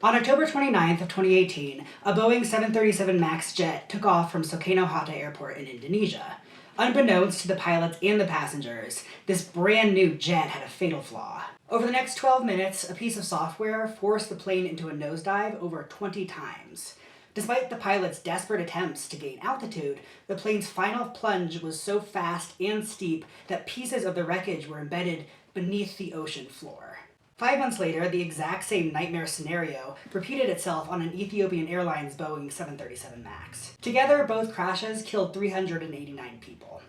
On October 29th of 2018, a Boeing 737 MAX jet took off from Soekarno-Hatta Airport in Indonesia. Unbeknownst to the pilots and the passengers, this brand new jet had a fatal flaw. Over the next 12 minutes, a piece of software forced the plane into a nosedive over 20 times. Despite the pilot's desperate attempts to gain altitude, the plane's final plunge was so fast and steep that pieces of the wreckage were embedded beneath the ocean floor. 5 months later, the exact same nightmare scenario repeated itself on an Ethiopian Airlines Boeing 737 MAX. Together, both crashes killed 389 people.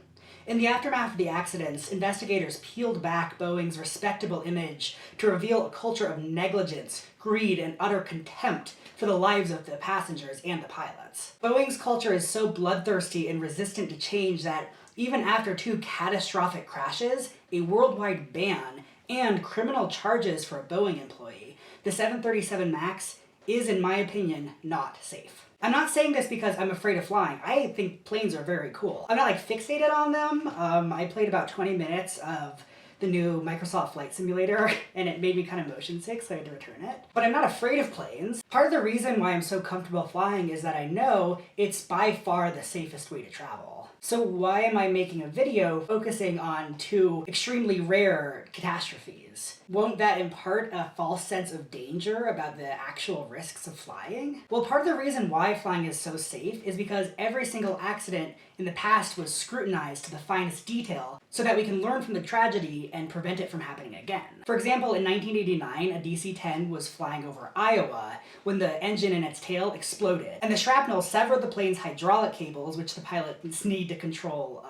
In the aftermath of the accidents, investigators peeled back Boeing's respectable image to reveal a culture of negligence, greed, and utter contempt for the lives of the passengers and the pilots. Boeing's culture is so bloodthirsty and resistant to change that even after 2 catastrophic crashes, a worldwide ban, and criminal charges for a Boeing employee, the 737 MAX is, in my opinion, not safe. I'm not saying this because I'm afraid of flying. I think planes are very cool. I'm not fixated on them. I played about 20 minutes of the new Microsoft Flight Simulator and it made me kind of motion sick, so I had to return it. But I'm not afraid of planes. Part of the reason why I'm so comfortable flying is that I know it's by far the safest way to travel. So why am I making a video focusing on 2 extremely rare catastrophes? Won't that impart a false sense of danger about the actual risks of flying? Well, part of the reason why flying is so safe is because every single accident in the past was scrutinized to the finest detail so that we can learn from the tragedy and prevent it from happening again. For example, in 1989, a DC-10 was flying over Iowa when the engine in its tail exploded, and the shrapnel severed the plane's hydraulic cables, which the pilots need to control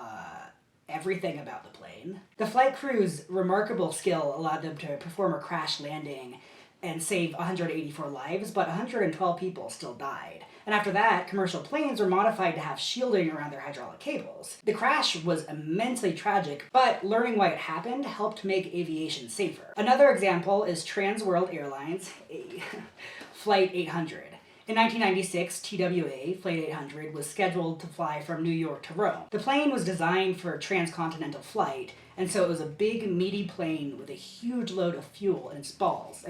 everything about the plane. The flight crew's remarkable skill allowed them to perform a crash landing and save 184 lives, but 112 people still died. And after that, commercial planes were modified to have shielding around their hydraulic cables. The crash was immensely tragic, but learning why it happened helped make aviation safer. Another example is Trans World Airlines, Flight 800. In 1996, TWA, Flight 800, was scheduled to fly from New York to Rome. The plane was designed for transcontinental flight, and so it was a big, meaty plane with a huge load of fuel in its balls.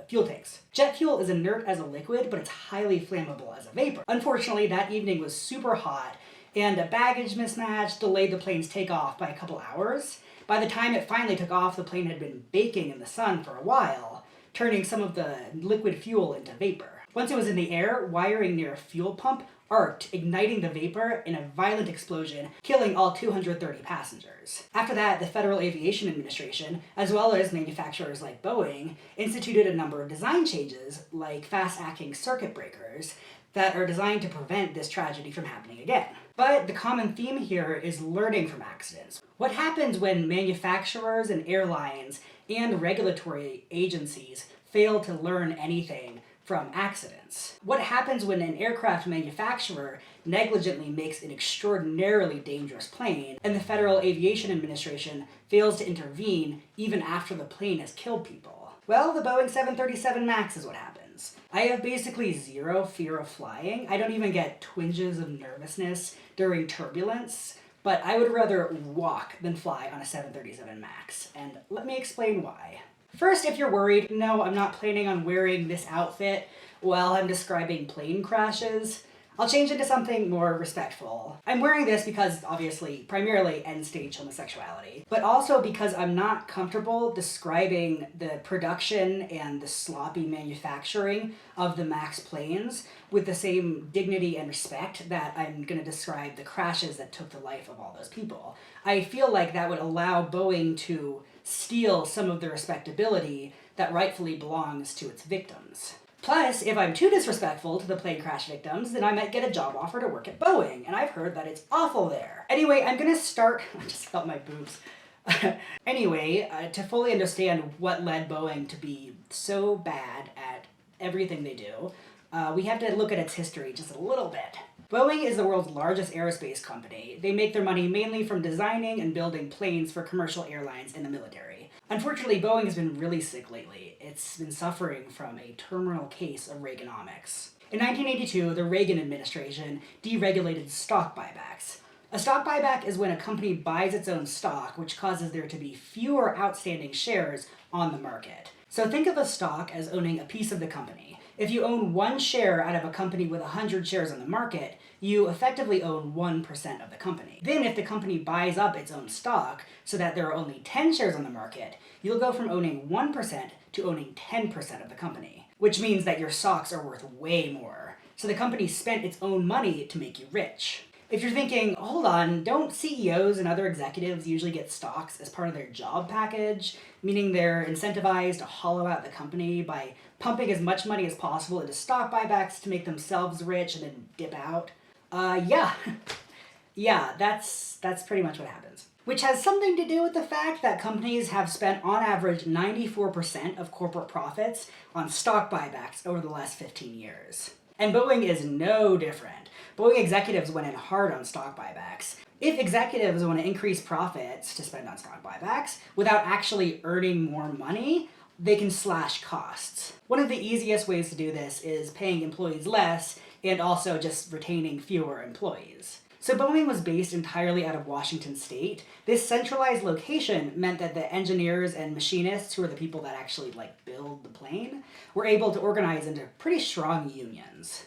Fuel tanks. Jet fuel is inert as a liquid, but it's highly flammable as a vapor. Unfortunately, that evening was super hot, and a baggage mismatch delayed the plane's takeoff by a couple hours. By the time it finally took off, the plane had been baking in the sun for a while, turning some of the liquid fuel into vapor. Once it was in the air, wiring near a fuel pump arced, igniting the vapor in a violent explosion, killing all 230 passengers. After that, the Federal Aviation Administration, as well as manufacturers like Boeing, instituted a number of design changes, like fast-acting circuit breakers, that are designed to prevent this tragedy from happening again. But the common theme here is learning from accidents. What happens when manufacturers and airlines and regulatory agencies fail to learn anything from accidents? What happens when an aircraft manufacturer negligently makes an extraordinarily dangerous plane and the Federal Aviation Administration fails to intervene even after the plane has killed people? Well, the Boeing 737 MAX is what happens. I have basically zero fear of flying. I don't even get twinges of nervousness during turbulence, but I would rather walk than fly on a 737 MAX, and let me explain why. First, if you're worried, no, I'm not planning on wearing this outfit while I'm describing plane crashes. I'll change it to something more respectful. I'm wearing this because, obviously, primarily end-stage homosexuality, but also because I'm not comfortable describing the production and the sloppy manufacturing of the MAX planes with the same dignity and respect that I'm going to describe the crashes that took the life of all those people. I feel like that would allow Boeing to steal some of the respectability that rightfully belongs to its victims. Plus, if I'm too disrespectful to the plane crash victims, then I might get a job offer to work at Boeing, and I've heard that it's awful there. Anyway, I'm gonna start... I just felt my boobs. To fully understand what led Boeing to be so bad at everything they do, we have to look at its history just a little bit. Boeing is the world's largest aerospace company. They make their money mainly from designing and building planes for commercial airlines and the military. Unfortunately, Boeing has been really sick lately. It's been suffering from a terminal case of Reaganomics. In 1982, the Reagan administration deregulated stock buybacks. A stock buyback is when a company buys its own stock, which causes there to be fewer outstanding shares on the market. So think of a stock as owning a piece of the company. If you own one share out of a company with 100 shares on the market, you effectively own 1% of the company. Then if the company buys up its own stock so that there are only 10 shares on the market, you'll go from owning 1% to owning 10% of the company, which means that your stocks are worth way more. So the company spent its own money to make you rich. If you're thinking, hold on, don't CEOs and other executives usually get stocks as part of their job package, meaning they're incentivized to hollow out the company by pumping as much money as possible into stock buybacks to make themselves rich and then dip out? Yeah. Yeah, that's pretty much what happens. Which has something to do with the fact that companies have spent on average 94% of corporate profits on stock buybacks over the last 15 years. And Boeing is no different. Boeing executives went in hard on stock buybacks. If executives want to increase profits to spend on stock buybacks without actually earning more money, they can slash costs. One of the easiest ways to do this is paying employees less and also just retaining fewer employees. So Boeing was based entirely out of Washington state. This centralized location meant that the engineers and machinists, who are the people that actually build the plane, were able to organize into pretty strong unions.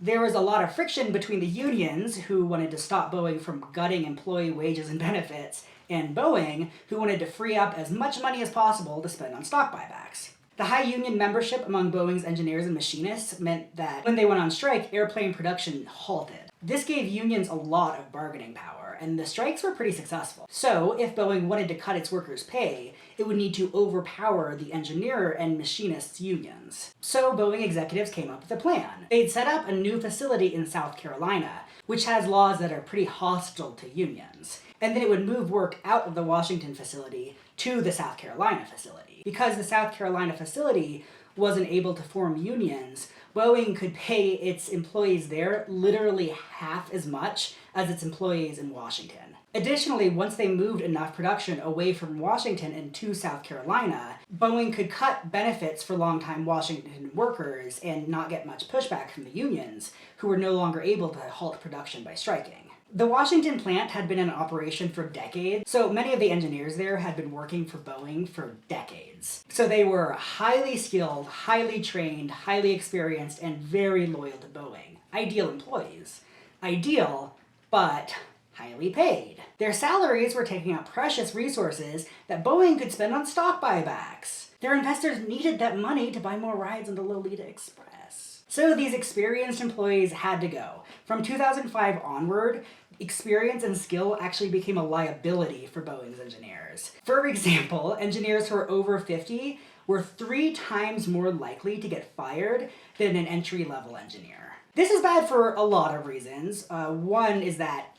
There was a lot of friction between the unions, who wanted to stop Boeing from gutting employee wages and benefits, and Boeing, who wanted to free up as much money as possible to spend on stock buybacks. The high union membership among Boeing's engineers and machinists meant that when they went on strike, airplane production halted. This gave unions a lot of bargaining power, and the strikes were pretty successful. So, if Boeing wanted to cut its workers' pay, it would need to overpower the engineer and machinists' unions. So, Boeing executives came up with a plan. They'd set up a new facility in South Carolina, which has laws that are pretty hostile to unions. And then it would move work out of the Washington facility to the South Carolina facility. Because the South Carolina facility wasn't able to form unions, Boeing could pay its employees there literally half as much as its employees in Washington. Additionally, once they moved enough production away from Washington and to South Carolina, Boeing could cut benefits for longtime Washington workers and not get much pushback from the unions, who were no longer able to halt production by striking. The Washington plant had been in operation for decades, so many of the engineers there had been working for Boeing for decades. So they were highly skilled, highly trained, highly experienced, and very loyal to Boeing. Ideal employees. Ideal, but highly paid. Their salaries were taking up precious resources that Boeing could spend on stock buybacks. Their investors needed that money to buy more rides on the Lolita Express. So these experienced employees had to go. From 2005 onward, experience and skill actually became a liability for Boeing's engineers. For example, engineers who are over 50 were 3 times more likely to get fired than an entry-level engineer. This is bad for a lot of reasons. One is that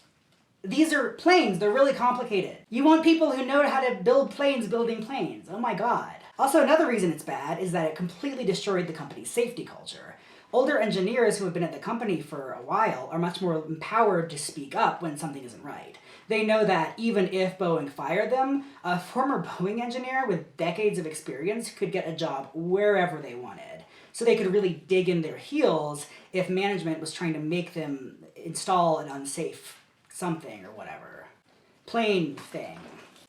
these are planes, they're really complicated. You want people who know how to build planes building planes. Oh my god. Also, another reason it's bad is that it completely destroyed the company's safety culture. Older engineers who have been at the company for a while are much more empowered to speak up when something isn't right. They know that even if Boeing fired them, a former Boeing engineer with decades of experience could get a job wherever they wanted. So they could really dig in their heels if management was trying to make them install an unsafe something or whatever. Plain thing.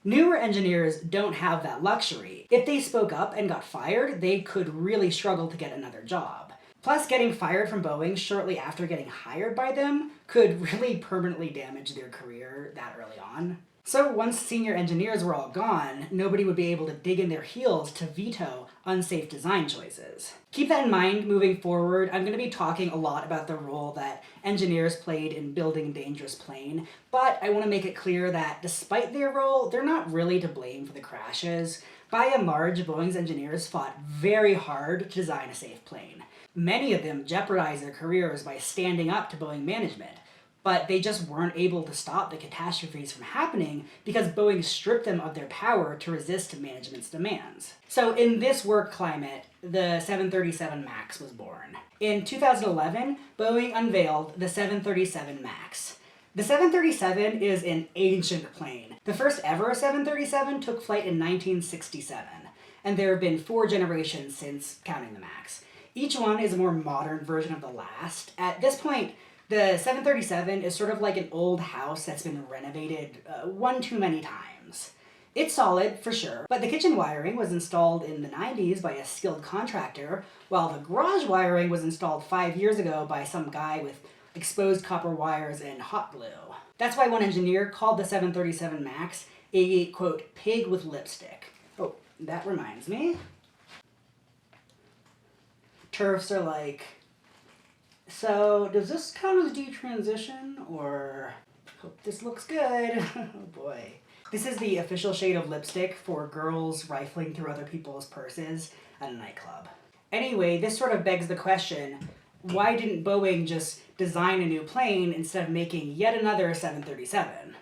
Newer engineers don't have that luxury. If they spoke up and got fired, they could really struggle to get another job. Plus, getting fired from Boeing shortly after getting hired by them could really permanently damage their career that early on. So once senior engineers were all gone, nobody would be able to dig in their heels to veto unsafe design choices. Keep that in mind moving forward. I'm going to be talking a lot about the role that engineers played in building a dangerous plane, but I want to make it clear that despite their role, they're not really to blame for the crashes. By and large, Boeing's engineers fought very hard to design a safe plane. Many of them jeopardized their careers by standing up to Boeing management, but they just weren't able to stop the catastrophes from happening because Boeing stripped them of their power to resist management's demands. So in this work climate, the 737 MAX was born. In 2011, Boeing unveiled the 737 MAX. The 737 is an ancient plane. The first ever 737 took flight in 1967, and there have been 4 generations since, counting the MAX. Each one is a more modern version of the last. At this point, the 737 is sort of like an old house that's been renovated one too many times. It's solid, for sure, but the kitchen wiring was installed in the 90s by a skilled contractor, while the garage wiring was installed 5 years ago by some guy with exposed copper wires and hot glue. That's why one engineer called the 737 MAX a, quote, pig with lipstick. Oh, that reminds me. Turfs are like, so does this count as detransition, or hope this looks good? Oh boy. This is the official shade of lipstick for girls rifling through other people's purses at a nightclub. Anyway, this sort of begs the question, why didn't Boeing just design a new plane instead of making yet another 737?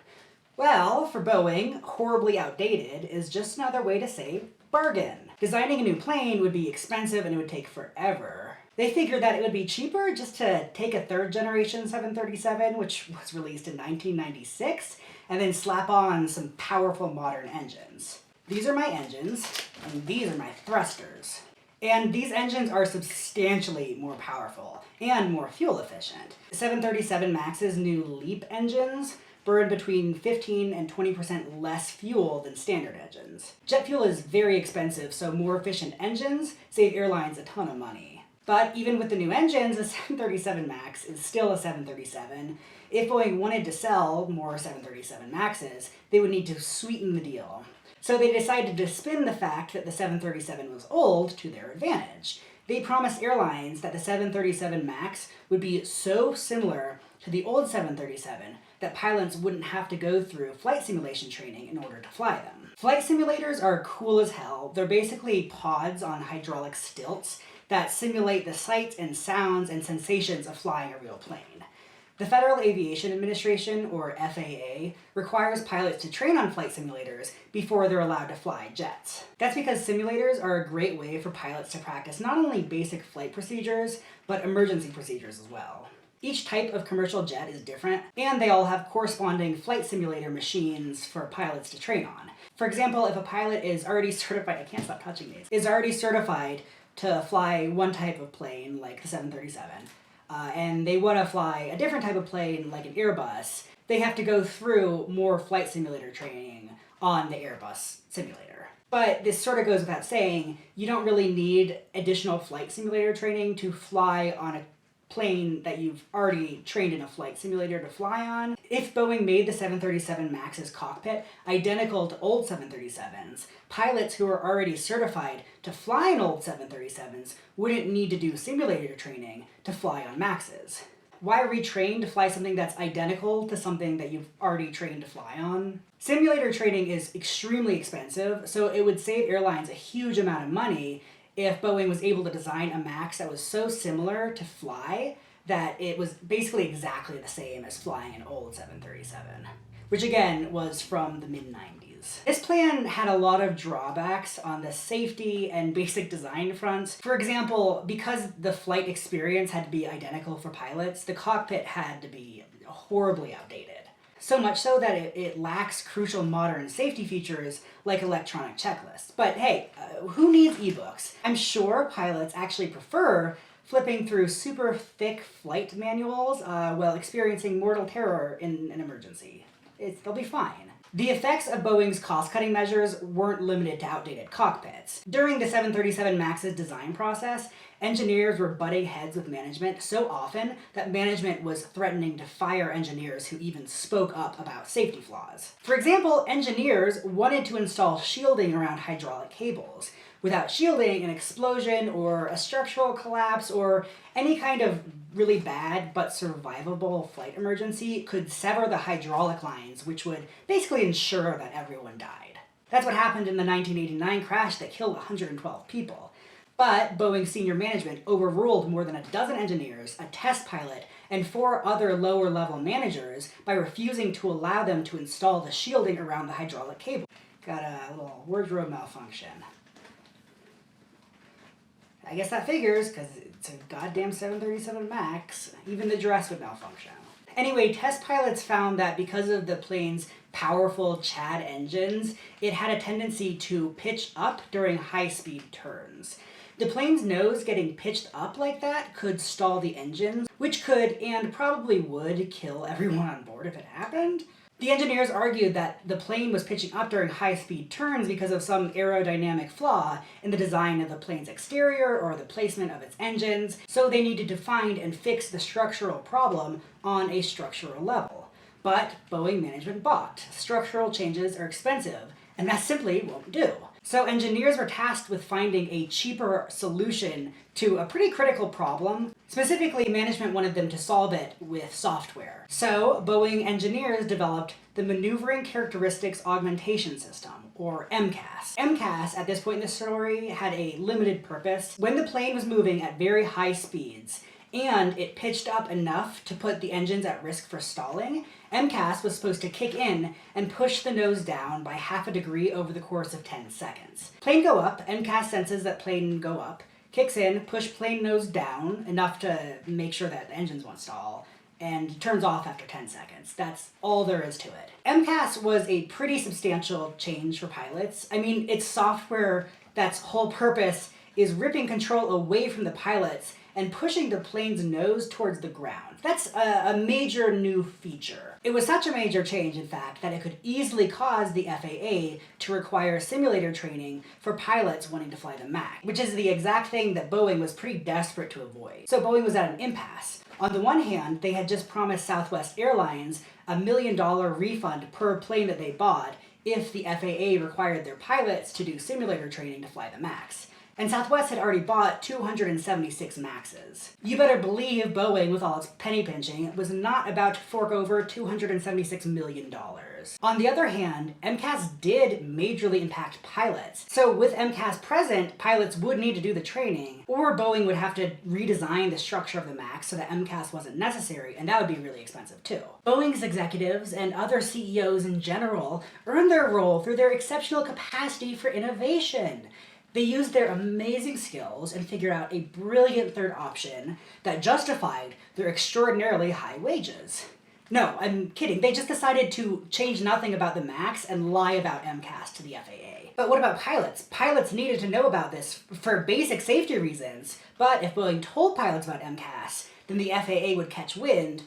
Well, for Boeing, horribly outdated is just another way to say bargain. Designing a new plane would be expensive and it would take forever. They figured that it would be cheaper just to take a third generation 737, which was released in 1996, and then slap on some powerful modern engines. These are my engines, and these are my thrusters. And these engines are substantially more powerful and more fuel efficient. 737 MAX's new LEAP engines burn between 15 and 20% less fuel than standard engines. Jet fuel is very expensive, so more efficient engines save airlines a ton of money. But even with the new engines, the 737 MAX is still a 737. If Boeing wanted to sell more 737 MAXs, they would need to sweeten the deal. So they decided to spin the fact that the 737 was old to their advantage. They promised airlines that the 737 MAX would be so similar to the old 737 that pilots wouldn't have to go through flight simulation training in order to fly them. Flight simulators are cool as hell. They're basically pods on hydraulic stilts that simulate the sights and sounds and sensations of flying a real plane. The Federal Aviation Administration, or FAA, requires pilots to train on flight simulators before they're allowed to fly jets. That's because simulators are a great way for pilots to practice not only basic flight procedures, but emergency procedures as well. Each type of commercial jet is different, and they all have corresponding flight simulator machines for pilots to train on. For example, if a pilot is already certified, I can't stop touching these, is already certified to fly one type of plane, like the 737, and they want to fly a different type of plane, like an Airbus, they have to go through more flight simulator training on the Airbus simulator. But this sort of goes without saying, you don't really need additional flight simulator training to fly on a plane that you've already trained in a flight simulator to fly on. If Boeing made the 737 MAX's cockpit identical to old 737s, pilots who are already certified to fly in old 737s wouldn't need to do simulator training to fly on MAXs. Why retrain to fly something that's identical to something that you've already trained to fly on? Simulator training is extremely expensive, so it would save airlines a huge amount of money if Boeing was able to design a MAX that was so similar to fly that it was basically exactly the same as flying an old 737, which again was from the mid-90s. This plan had a lot of drawbacks on the safety and basic design fronts. For example, because the flight experience had to be identical for pilots, the cockpit had to be horribly outdated. So much so that it lacks crucial modern safety features like electronic checklists. But hey, who needs ebooks? I'm sure pilots actually prefer flipping through super thick flight manuals while experiencing mortal terror in an emergency. They'll be fine. The effects of Boeing's cost-cutting measures weren't limited to outdated cockpits. During the 737 MAX's design process, engineers were butting heads with management so often that management was threatening to fire engineers who even spoke up about safety flaws. For example, engineers wanted to install shielding around hydraulic cables. Without shielding, an explosion or a structural collapse or any kind of really bad but survivable flight emergency could sever the hydraulic lines, which would basically ensure that everyone died. That's what happened in the 1989 crash that killed 112 people. But Boeing senior management overruled more than a dozen engineers, a test pilot, and 4 other lower-level managers by refusing to allow them to install the shielding around the hydraulic cable. Got a little wardrobe malfunction. I guess that figures, because it's a goddamn 737 MAX. Even the dress would malfunction. Anyway, test pilots found that because of the plane's powerful CHAD engines, it had a tendency to pitch up during high-speed turns. The plane's nose getting pitched up like that could stall the engines, which could, and probably would, kill everyone on board if it happened. The engineers argued that the plane was pitching up during high-speed turns because of some aerodynamic flaw in the design of the plane's exterior or the placement of its engines, so they needed to find and fix the structural problem on a structural level. But Boeing management balked. Structural changes are expensive, and that simply won't do. So engineers were tasked with finding a cheaper solution to a pretty critical problem. Specifically, management wanted them to solve it with software. So Boeing engineers developed the Maneuvering Characteristics Augmentation System, or MCAS. MCAS, at this point in the story, had a limited purpose. When the plane was moving at very high speeds, and it pitched up enough to put the engines at risk for stalling, MCAS was supposed to kick in and push the nose down by half a degree over the course of 10 seconds. Plane go up, MCAS senses that plane go up, kicks in, push plane nose down enough to make sure that the engines won't stall, and turns off after 10 seconds. That's all there is to it. MCAS was a pretty substantial change for pilots. I mean, it's software that's whole purpose is ripping control away from the pilots and pushing the plane's nose towards the ground. That's a major new feature. It was such a major change, in fact, that it could easily cause the FAA to require simulator training for pilots wanting to fly the MAX, which is the exact thing that Boeing was pretty desperate to avoid. So Boeing was at an impasse. On the one hand, they had just promised Southwest Airlines a $1 million refund per plane that they bought if the FAA required their pilots to do simulator training to fly the MAX. And Southwest had already bought 276 MAXs. You better believe Boeing, with all its penny pinching, was not about to fork over $276 million. On the other hand, MCAS did majorly impact pilots. So with MCAS present, pilots would need to do the training, or Boeing would have to redesign the structure of the MAX so that MCAS wasn't necessary, and that would be really expensive too. Boeing's executives and other CEOs in general earned their role through their exceptional capacity for innovation. They used their amazing skills and figured out a brilliant third option that justified their extraordinarily high wages. No, I'm kidding. They just decided to change nothing about the MAX and lie about MCAS to the FAA. But what about pilots? Pilots needed to know about this for basic safety reasons. But if Boeing told pilots about MCAS, then the FAA would catch wind,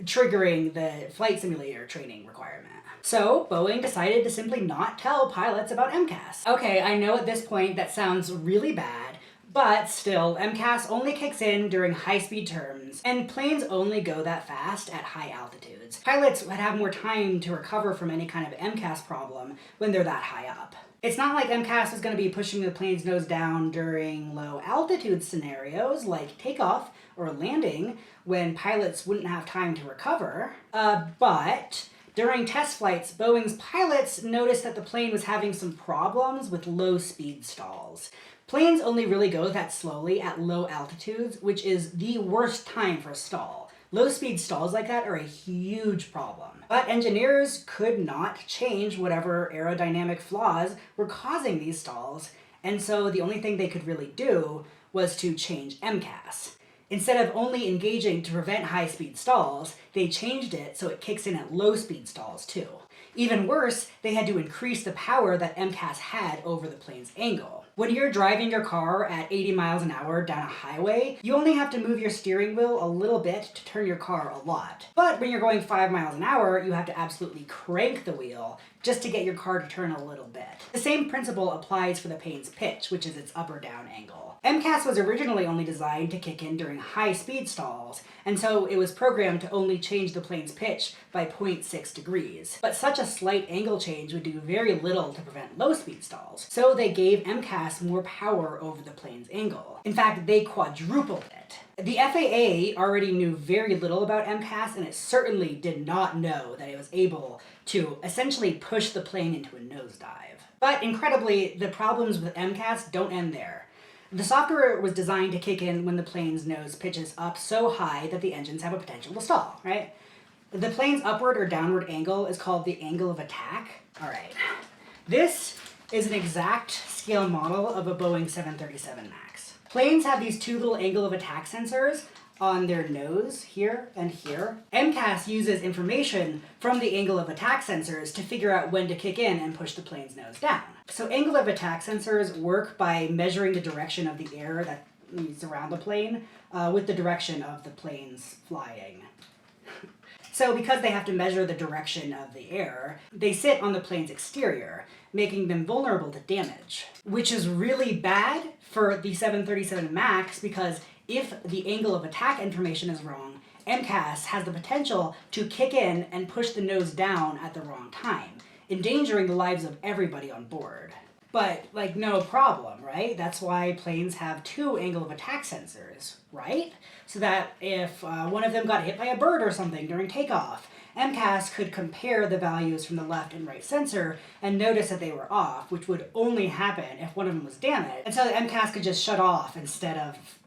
triggering the flight simulator training requirement. So Boeing decided to simply not tell pilots about MCAS. Okay, I know at this point that sounds really bad, but still, MCAS only kicks in during high-speed turns, and planes only go that fast at high altitudes. Pilots would have more time to recover from any kind of MCAS problem when they're that high up. It's not like MCAS is going to be pushing the plane's nose down during low-altitude scenarios like takeoff or landing when pilots wouldn't have time to recover, but during test flights, Boeing's pilots noticed that the plane was having some problems with low-speed stalls. Planes only really go that slowly at low altitudes, which is the worst time for a stall. Low-speed stalls like that are a huge problem. But engineers could not change whatever aerodynamic flaws were causing these stalls, and so the only thing they could really do was to change MCAS. Instead of only engaging to prevent high-speed stalls, they changed it so it kicks in at low-speed stalls too. Even worse, they had to increase the power that MCAS had over the plane's angle. When you're driving your car at 80 miles an hour down a highway, you only have to move your steering wheel a little bit to turn your car a lot. But when you're going 5 miles an hour, you have to absolutely crank the wheel just to get your car to turn a little bit. The same principle applies for the plane's pitch, which is its up or down angle. MCAS was originally only designed to kick in during high-speed stalls, and so it was programmed to only change the plane's pitch by 0.6 degrees. But such a slight angle change would do very little to prevent low-speed stalls, so they gave MCAS more power over the plane's angle. In fact, they quadrupled it. The FAA already knew very little about MCAS, and it certainly did not know that it was able to essentially push the plane into a nosedive. But incredibly, the problems with MCAS don't end there. The software was designed to kick in when the plane's nose pitches up so high that the engines have a potential to stall, right? The plane's upward or downward angle is called the angle of attack. All right. This is an exact scale model of a Boeing 737 MAX. Planes have these two little angle of attack sensors on their nose, here and here. MCAS uses information from the angle of attack sensors to figure out when to kick in and push the plane's nose down. So angle of attack sensors work by measuring the direction of the air that is around the plane with the direction of the plane's flying. So because they have to measure the direction of the air, they sit on the plane's exterior, making them vulnerable to damage. Which is really bad for the 737 MAX because if the angle of attack information is wrong, MCAS has the potential to kick in and push the nose down at the wrong time, endangering the lives of everybody on board. But, like, no problem, right? That's why planes have 2 angle of attack sensors, right? So that if one of them got hit by a bird or something during takeoff, MCAS could compare the values from the left and right sensor and notice that they were off, which would only happen if one of them was damaged. And so the MCAS could just shut off instead of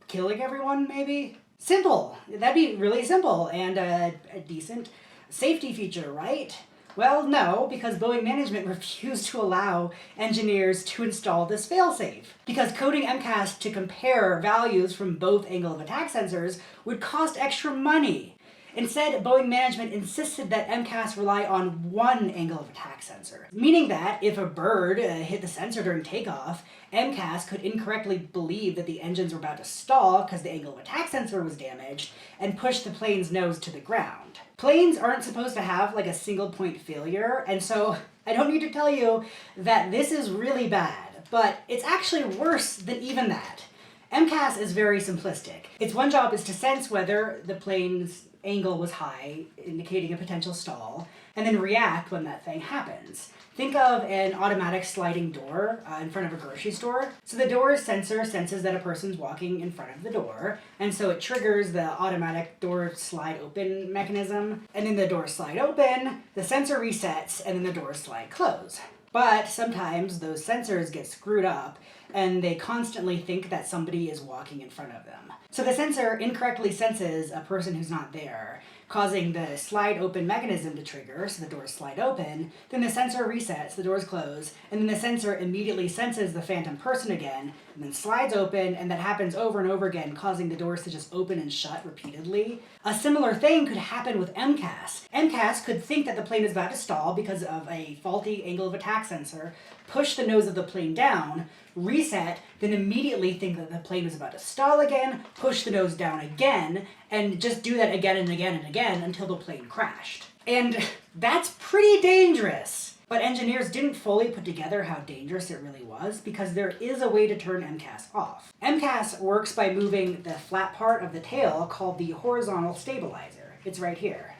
killing everyone, maybe? Simple. That'd be really simple and a decent safety feature, right? Well, no, because Boeing management refused to allow engineers to install this failsafe. Because coding MCAS to compare values from both angle of attack sensors would cost extra money. Instead, Boeing management insisted that MCAS rely on one angle of attack sensor, meaning that if a bird hit the sensor during takeoff, MCAS could incorrectly believe that the engines were about to stall because the angle of attack sensor was damaged and push the plane's nose to the ground. Planes aren't supposed to have like a single point failure, and so I don't need to tell you that this is really bad, but it's actually worse than even that. MCAS is very simplistic. Its one job is to sense whether the plane's angle was high, indicating a potential stall, and then react when that thing happens. Think of an automatic sliding door in front of a grocery store. So the door's sensor senses that a person's walking in front of the door, and so it triggers the automatic door slide open mechanism, and then the doors slide open, the sensor resets, and then the doors slide close. But sometimes those sensors get screwed up and they constantly think that somebody is walking in front of them. So the sensor incorrectly senses a person who's not there, causing the slide open mechanism to trigger, so the doors slide open, then the sensor resets, the doors close, and then the sensor immediately senses the phantom person again, and then slides open, and that happens over and over again, causing the doors to just open and shut repeatedly. A similar thing could happen with MCAS. MCAS could think that the plane is about to stall because of a faulty angle of attack sensor, push the nose of the plane down, reset, then immediately think that the plane is about to stall again, push the nose down again, and just do that again and again and again until the plane crashed. And that's pretty dangerous. But engineers didn't fully put together how dangerous it really was because there is a way to turn MCAS off. MCAS works by moving the flat part of the tail called the horizontal stabilizer. It's right here.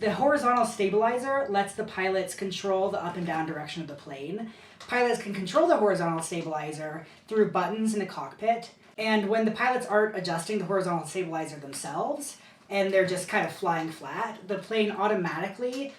The horizontal stabilizer lets the pilots control the up and down direction of the plane. Pilots can control the horizontal stabilizer through buttons in the cockpit, and when the pilots aren't adjusting the horizontal stabilizer themselves, and they're just kind of flying flat, the plane automatically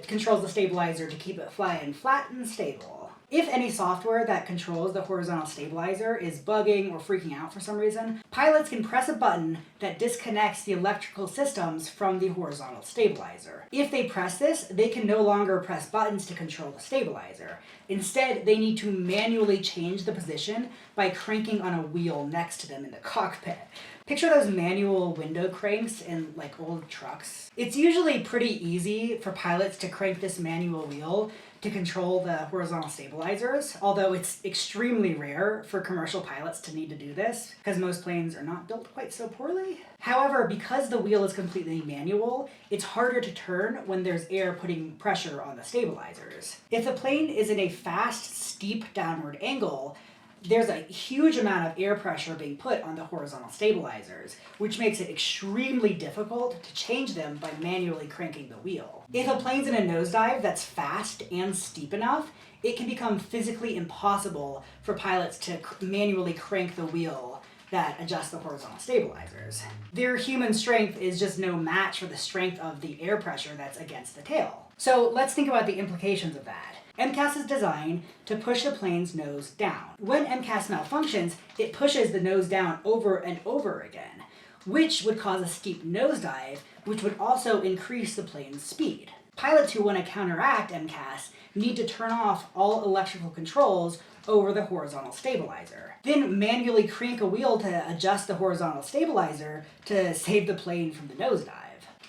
controls the stabilizer to keep it flying flat and stable. If any software that controls the horizontal stabilizer is bugging or freaking out for some reason, pilots can press a button that disconnects the electrical systems from the horizontal stabilizer. If they press this, they can no longer press buttons to control the stabilizer. Instead, they need to manually change the position by cranking on a wheel next to them in the cockpit. Picture those manual window cranks in like old trucks. It's usually pretty easy for pilots to crank this manual wheel to control the horizontal stabilizers, although it's extremely rare for commercial pilots to need to do this because most planes are not built quite so poorly. However, because the wheel is completely manual, it's harder to turn when there's air putting pressure on the stabilizers. If the plane is in a fast, steep downward angle, there's a huge amount of air pressure being put on the horizontal stabilizers, which makes it extremely difficult to change them by manually cranking the wheel. If a plane's in a nosedive that's fast and steep enough, it can become physically impossible for pilots to manually crank the wheel that adjusts the horizontal stabilizers. Their human strength is just no match for the strength of the air pressure that's against the tail. So let's think about the implications of that. MCAS is designed to push the plane's nose down. When MCAS malfunctions, it pushes the nose down over and over again, which would cause a steep nosedive, which would also increase the plane's speed. Pilots who want to counteract MCAS need to turn off all electrical controls over the horizontal stabilizer. Then manually crank a wheel to adjust the horizontal stabilizer to save the plane from the nosedive.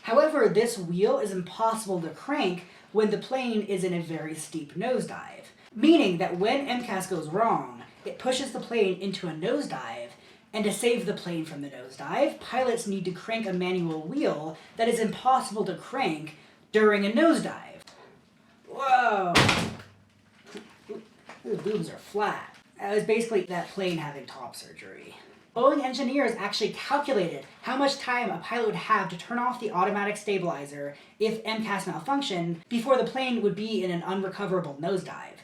However, this wheel is impossible to crank when the plane is in a very steep nosedive, meaning that when MCAS goes wrong, it pushes the plane into a nosedive, And to save the plane from the nosedive, pilots need to crank a manual wheel that is impossible to crank during a nosedive. Whoa! The booms are flat. It was basically that plane having top surgery. Boeing engineers actually calculated how much time a pilot would have to turn off the automatic stabilizer if MCAS malfunctioned before the plane would be in an unrecoverable nosedive.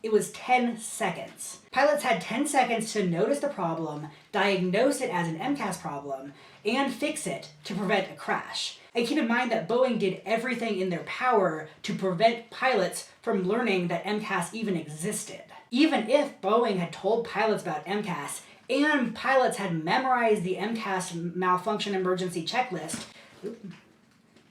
It was 10 seconds. Pilots had 10 seconds to notice the problem, diagnose it as an MCAS problem, and fix it to prevent a crash. And keep in mind that Boeing did everything in their power to prevent pilots from learning that MCAS even existed. Even if Boeing had told pilots about MCAS and pilots had memorized the MCAS malfunction emergency checklist,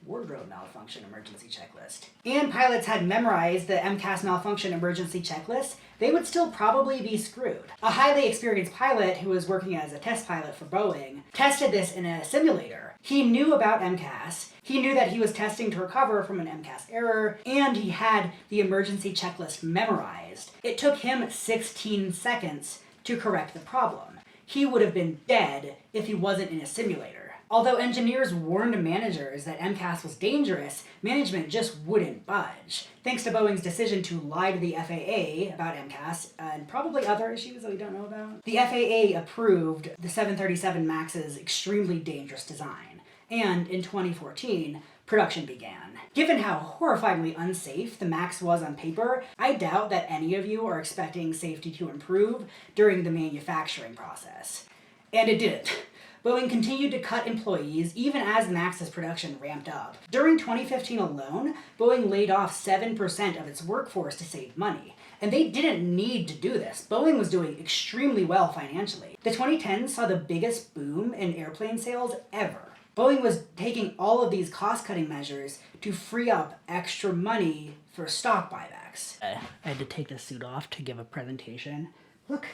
wardrobe malfunction emergency checklist, and pilots had memorized the MCAS malfunction emergency checklist, they would still probably be screwed. A highly experienced pilot who was working as a test pilot for Boeing tested this in a simulator. He knew about MCAS, he knew that he was testing to recover from an MCAS error, and he had the emergency checklist memorized. It took him 16 seconds to correct the problem. He would have been dead if he wasn't in a simulator. Although engineers warned managers that MCAS was dangerous, management just wouldn't budge. Thanks to Boeing's decision to lie to the FAA about MCAS and probably other issues that we don't know about, the FAA approved the 737 MAX's extremely dangerous design. And in 2014, production began. Given how horrifyingly unsafe the MAX was on paper, I doubt that any of you are expecting safety to improve during the manufacturing process. And it didn't. Boeing continued to cut employees even as MAX's production ramped up. During 2015 alone, Boeing laid off 7% of its workforce to save money. And they didn't need to do this. Boeing was doing extremely well financially. The 2010s saw the biggest boom in airplane sales ever. Boeing was taking all of these cost-cutting measures to free up extra money for stock buybacks. I had to take the suit off to give a presentation. Look,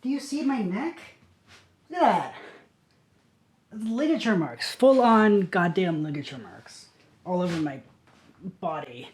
do you see my neck? Look at that. Ligature marks, full-on goddamn ligature marks all over my body.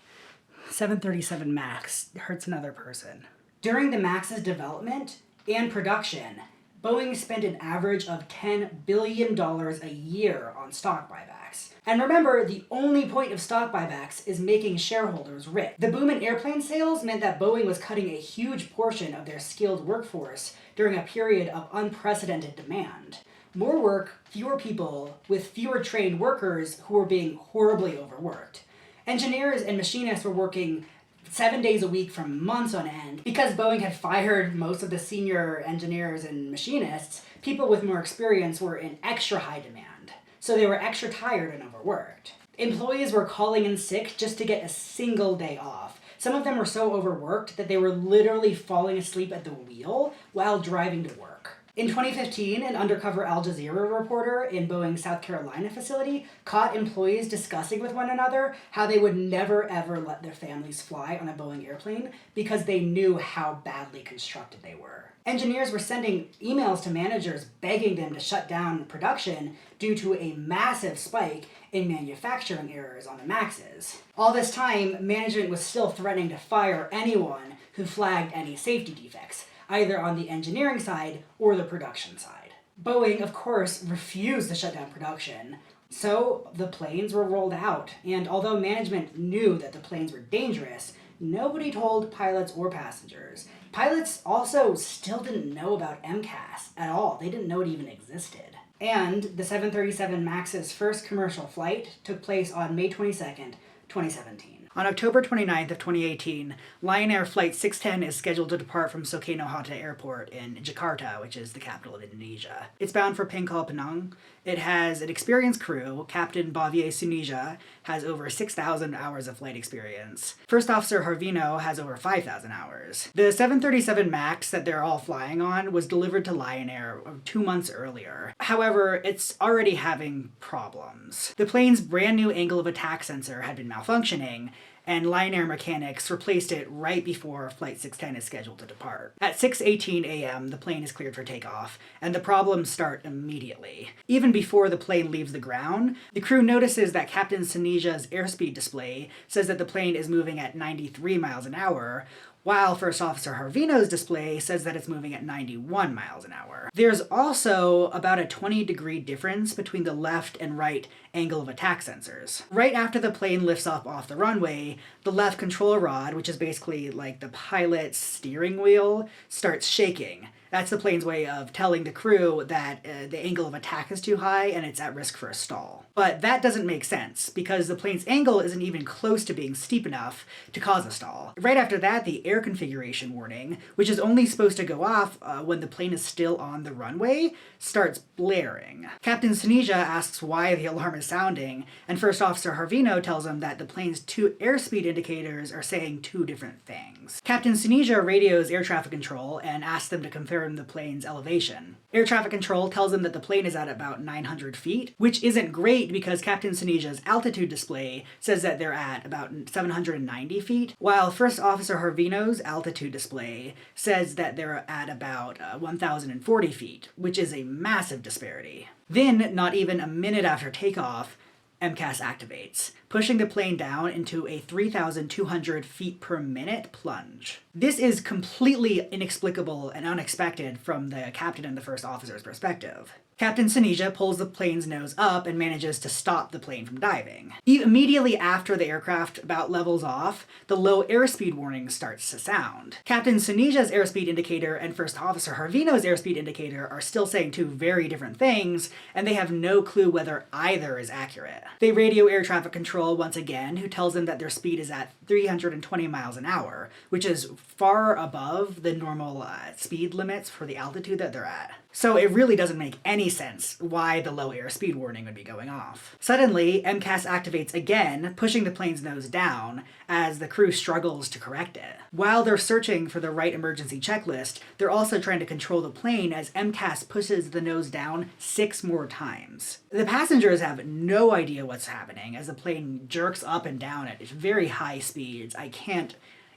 737 MAX hurts another person. During the MAX's development and production, Boeing spent an average of $10 billion a year on stock buybacks. And remember, the only point of stock buybacks is making shareholders rich. The boom in airplane sales meant that Boeing was cutting a huge portion of their skilled workforce during a period of unprecedented demand. More work, fewer people, with fewer trained workers who were being horribly overworked. Engineers and machinists were working 7 days a week for months on end. Because Boeing had fired most of the senior engineers and machinists, people with more experience were in extra high demand. So they were extra tired and overworked. Employees were calling in sick just to get a single day off. Some of them were so overworked that they were literally falling asleep at the wheel while driving to work. In 2015, an undercover Al Jazeera reporter in Boeing's South Carolina facility caught employees discussing with one another how they would never ever let their families fly on a Boeing airplane because they knew how badly constructed they were. Engineers were sending emails to managers begging them to shut down production due to a massive spike in manufacturing errors on the MAXs. All this time, management was still threatening to fire anyone who flagged any safety defects, either on the engineering side or the production side. Boeing, of course, refused to shut down production, so the planes were rolled out, and although management knew that the planes were dangerous, nobody told pilots or passengers. Pilots also still didn't know about MCAS at all. They didn't know it even existed. And the 737 MAX's first commercial flight took place on May 22nd, 2017. On October 29th of 2018, Lion Air Flight 610 is scheduled to depart from Soekarno-Hatta Airport in Jakarta, which is the capital of Indonesia. It's bound for Pangkal Pinang. It has an experienced crew. Captain Bavier Sunija has over 6,000 hours of flight experience. First Officer Harvino has over 5,000 hours. The 737 MAX that they're all flying on was delivered to Lion Air 2 months earlier. However, it's already having problems. The plane's brand new angle of attack sensor had been malfunctioning, and Lion Air mechanics replaced it right before Flight 610 is scheduled to depart. At 6:18 a.m., the plane is cleared for takeoff, and the problems start immediately. Even before the plane leaves the ground, the crew notices that Captain Sunija's airspeed display says that the plane is moving at 93 miles an hour, while First Officer Harvino's display says that it's moving at 91 miles an hour. There's also about a 20-degree difference between the left and right angle of attack sensors. Right after the plane lifts off the runway, the left control rod, which is basically like the pilot's steering wheel, starts shaking. That's the plane's way of telling the crew that the angle of attack is too high and it's at risk for a stall. But that doesn't make sense because the plane's angle isn't even close to being steep enough to cause a stall. Right after that, the air configuration warning, which is only supposed to go off when the plane is still on the runway, starts blaring. Captain Sinija asks why the alarm is sounding, and First Officer Harvino tells him that the plane's two airspeed indicators are saying two different things. Captain Sinija radios air traffic control and asks them to confirm the plane's elevation. Air traffic control tells them that the plane is at about 900 feet, which isn't great because Captain Sinija's altitude display says that they're at about 790 feet, while First Officer Harvino's altitude display says that they're at about 1,040 feet, which is a massive disparity. Then, not even a minute after takeoff, MCAS activates, pushing the plane down into a 3,200 feet per minute plunge. This is completely inexplicable and unexpected from the captain and the first officer's perspective. Captain Sinija pulls the plane's nose up and manages to stop the plane from diving. Immediately after the aircraft about levels off, the low airspeed warning starts to sound. Captain Sinija's airspeed indicator and First Officer Harvino's airspeed indicator are still saying two very different things, and they have no clue whether either is accurate. They radio air traffic control once again, who tells them that their speed is at 320 miles an hour, which is far above the normal speed limits for the altitude that they're at. So it really doesn't make any sense why the low airspeed warning would be going off. Suddenly, MCAS activates again, pushing the plane's nose down as the crew struggles to correct it. While they're searching for the right emergency checklist, they're also trying to control the plane as MCAS pushes the nose down 6 more times. The passengers have no idea what's happening as the plane jerks up and down at very high speeds. I can't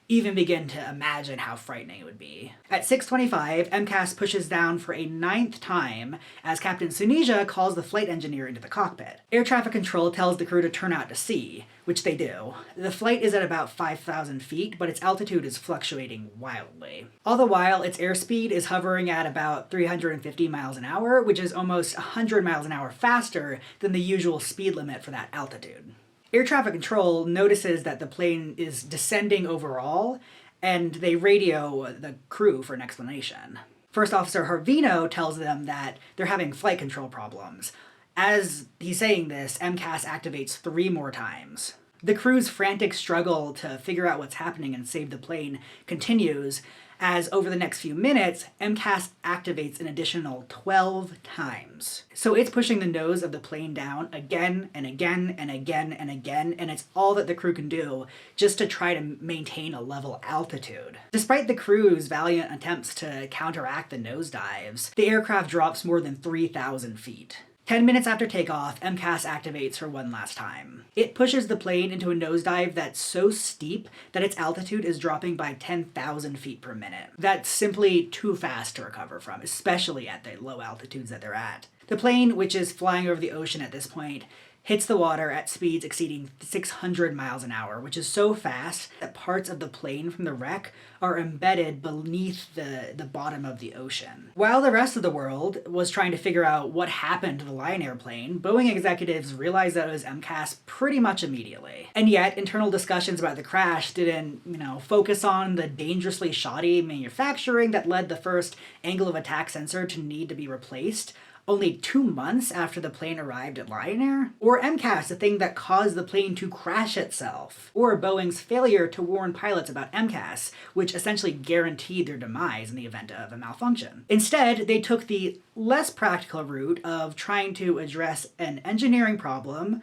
even begin to imagine how frightening it would be. At 6:25, MCAS pushes down for a 9th time as Captain Sinija calls the flight engineer into the cockpit. Air traffic control tells the crew to turn out to sea, which they do. The flight is at about 5,000 feet, but its altitude is fluctuating wildly. All the while, its airspeed is hovering at about 350 miles an hour, which is almost 100 miles an hour faster than the usual speed limit for that altitude. Air traffic control notices that the plane is descending overall, and they radio the crew for an explanation. First Officer Harvino tells them that they're having flight control problems. As he's saying this, MCAS activates 3 more times. The crew's frantic struggle to figure out what's happening and save the plane continues, as over the next few minutes, MCAS activates an additional 12 times. So it's pushing the nose of the plane down again and again and again and again, and it's all that the crew can do just to try to maintain a level altitude. Despite the crew's valiant attempts to counteract the nosedives, the aircraft drops more than 3,000 feet. 10 minutes after takeoff, MCAS activates for one last time. It pushes the plane into a nosedive that's so steep that its altitude is dropping by 10,000 feet per minute. That's simply too fast to recover from, especially at the low altitudes that they're at. The plane, which is flying over the ocean at this point, hits the water at speeds exceeding 600 miles an hour, which is so fast that parts of the plane from the wreck are embedded beneath the bottom of the ocean. While the rest of the world was trying to figure out what happened to the Lion Air plane, Boeing executives realized that it was MCAS pretty much immediately. And yet, internal discussions about the crash didn't, focus on the dangerously shoddy manufacturing that led the first angle of attack sensor to need to be replaced only 2 months after the plane arrived at Lion Air? Or MCAS, the thing that caused the plane to crash itself? Or Boeing's failure to warn pilots about MCAS, which essentially guaranteed their demise in the event of a malfunction? Instead, they took the less practical route of trying to address an engineering problem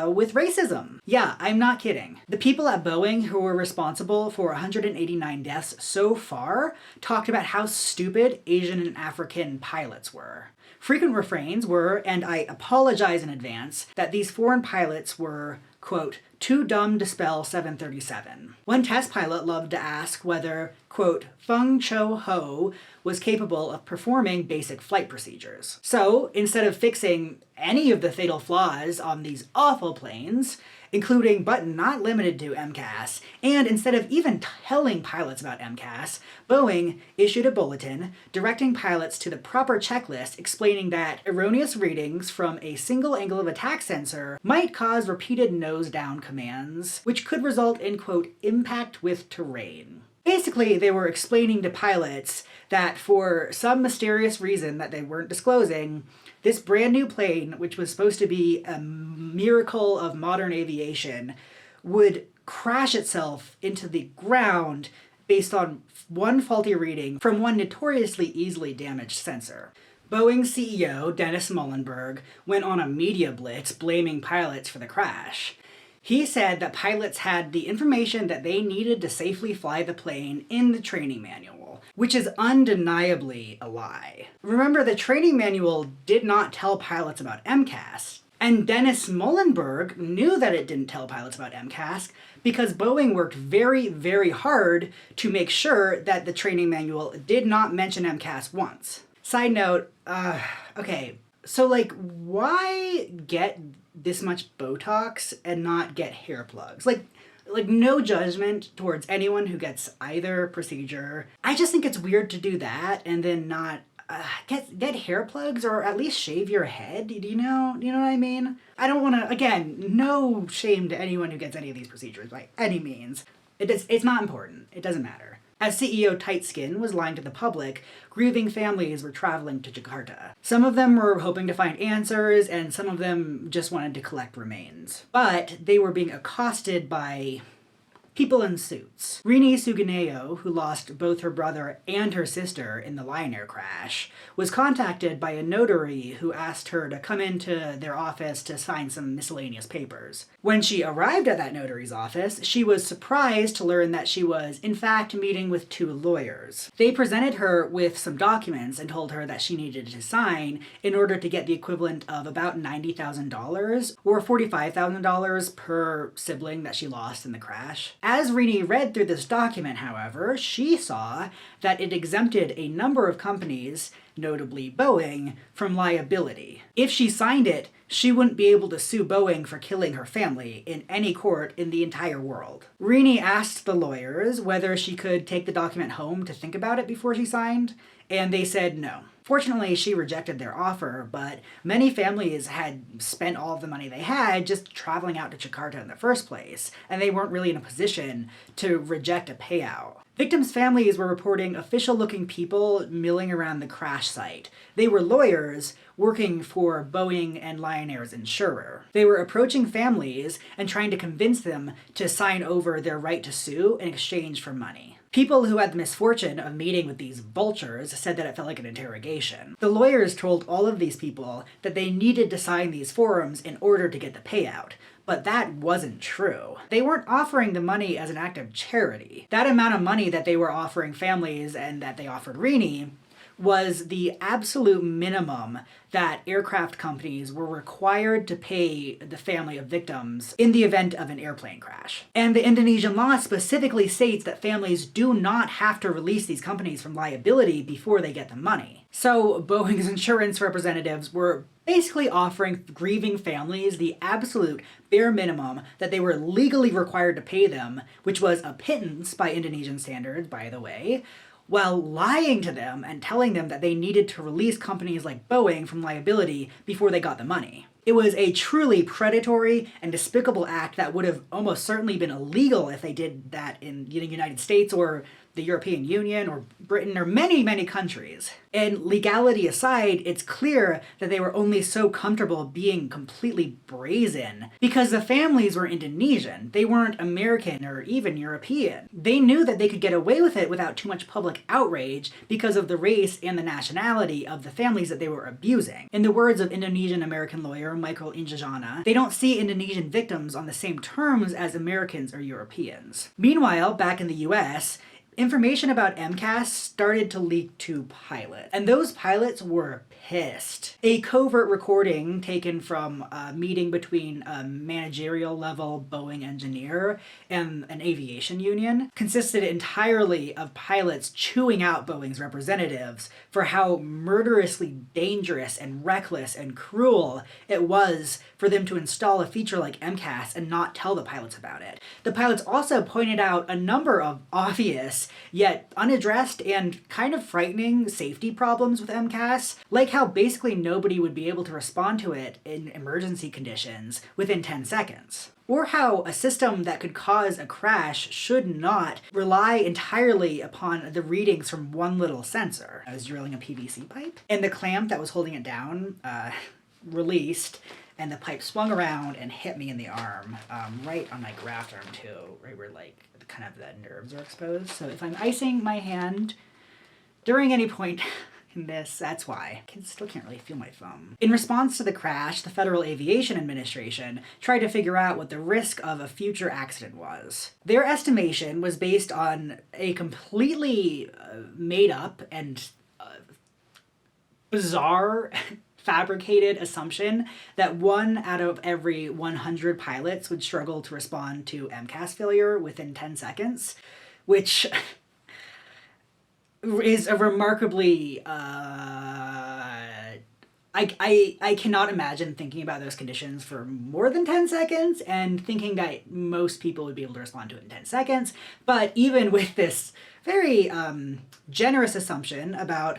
with racism. Yeah, I'm not kidding. The people at Boeing who were responsible for 189 deaths so far talked about how stupid Asian and African pilots were. Frequent refrains were, and I apologize in advance, that these foreign pilots were, quote, too dumb to spell 737. One test pilot loved to ask whether, quote, Feng Cho Ho was capable of performing basic flight procedures. So, instead of fixing any of the fatal flaws on these awful planes, including but not limited to MCAS, and instead of even telling pilots about MCAS, Boeing issued a bulletin directing pilots to the proper checklist explaining that erroneous readings from a single angle of attack sensor might cause repeated nose-down commands, which could result in, quote, impact with terrain. Basically, they were explaining to pilots that for some mysterious reason that they weren't disclosing, this brand new plane, which was supposed to be a miracle of modern aviation, would crash itself into the ground based on one faulty reading from one notoriously easily damaged sensor. Boeing CEO Dennis Muilenburg went on a media blitz blaming pilots for the crash. He said that pilots had the information that they needed to safely fly the plane in the training manual, which is undeniably a lie. Remember, the training manual did not tell pilots about MCAS, and Dennis Muilenburg knew that it didn't tell pilots about MCAS because Boeing worked very, very hard to make sure that the training manual did not mention MCAS once. Side note, okay, so why get this much Botox and not get hair plugs? Like no judgment towards anyone who gets either procedure. I just think it's weird to do that and then not get hair plugs or at least shave your head. Do you know what I mean? I don't want to, again, no shame to anyone who gets any of these procedures by any means. It's not important. It doesn't matter. As CEO Tightskin was lying to the public, grieving families were traveling to Jakarta. Some of them were hoping to find answers, and some of them just wanted to collect remains. But they were being accosted by people in suits. Rini Suganeo, who lost both her brother and her sister in the Lion Air crash, was contacted by a notary who asked her to come into their office to sign some miscellaneous papers. When she arrived at that notary's office, she was surprised to learn that she was, in fact, meeting with two lawyers. They presented her with some documents and told her that she needed to sign in order to get the equivalent of about $90,000 or $45,000 per sibling that she lost in the crash. As Rini read through this document, however, she saw that it exempted a number of companies, notably Boeing, from liability. If she signed it, she wouldn't be able to sue Boeing for killing her family in any court in the entire world. Rini asked the lawyers whether she could take the document home to think about it before she signed, and they said no. Fortunately, she rejected their offer, but many families had spent all of the money they had just traveling out to Jakarta in the first place, and they weren't really in a position to reject a payout. Victims' families were reporting official-looking people milling around the crash site. They were lawyers working for Boeing and Lion Air's insurer. They were approaching families and trying to convince them to sign over their right to sue in exchange for money. People who had the misfortune of meeting with these vultures said that it felt like an interrogation. The lawyers told all of these people that they needed to sign these forms in order to get the payout. But that wasn't true. They weren't offering the money as an act of charity. That amount of money that they were offering families and that they offered Rini was the absolute minimum that aircraft companies were required to pay the family of victims in the event of an airplane crash. And the Indonesian law specifically states that families do not have to release these companies from liability before they get the money. So Boeing's insurance representatives were basically offering grieving families the absolute bare minimum that they were legally required to pay them, which was a pittance by Indonesian standards, by the way, while lying to them and telling them that they needed to release companies like Boeing from liability before they got the money. It was a truly predatory and despicable act that would have almost certainly been illegal if they did that in the United States or the European Union or Britain or many, many countries. And legality aside, it's clear that they were only so comfortable being completely brazen because the families were Indonesian. They weren't American or even European. They knew that they could get away with it without too much public outrage because of the race and the nationality of the families that they were abusing. In the words of Indonesian-American lawyer Michael Injajana, they don't see Indonesian victims on the same terms as Americans or Europeans. Meanwhile, back in the US, information about MCAS started to leak to pilots, and those pilots were pissed. A covert recording taken from a meeting between a managerial level Boeing engineer and an aviation union consisted entirely of pilots chewing out Boeing's representatives for how murderously dangerous and reckless and cruel it was for them to install a feature like MCAS and not tell the pilots about it. The pilots also pointed out a number of obvious, yet unaddressed and kind of frightening safety problems with MCAS, like how basically nobody would be able to respond to it in emergency conditions within 10 seconds. Or how a system that could cause a crash should not rely entirely upon the readings from one little sensor. I was drilling a PVC pipe, and the clamp that was holding it down released, and the pipe swung around and hit me in the arm, right on my graft arm too, right where like kind of the nerves are exposed. So if I'm icing my hand during any point in this, that's why. I still can't really feel my thumb. In response to the crash, the Federal Aviation Administration tried to figure out what the risk of a future accident was. Their estimation was based on a completely made up and bizarre fabricated assumption that 1 out of every 100 pilots would struggle to respond to MCAS failure within 10 seconds, which is a remarkably I cannot imagine thinking about those conditions for more than 10 seconds and thinking that most people would be able to respond to it in 10 seconds. But even with this very generous assumption about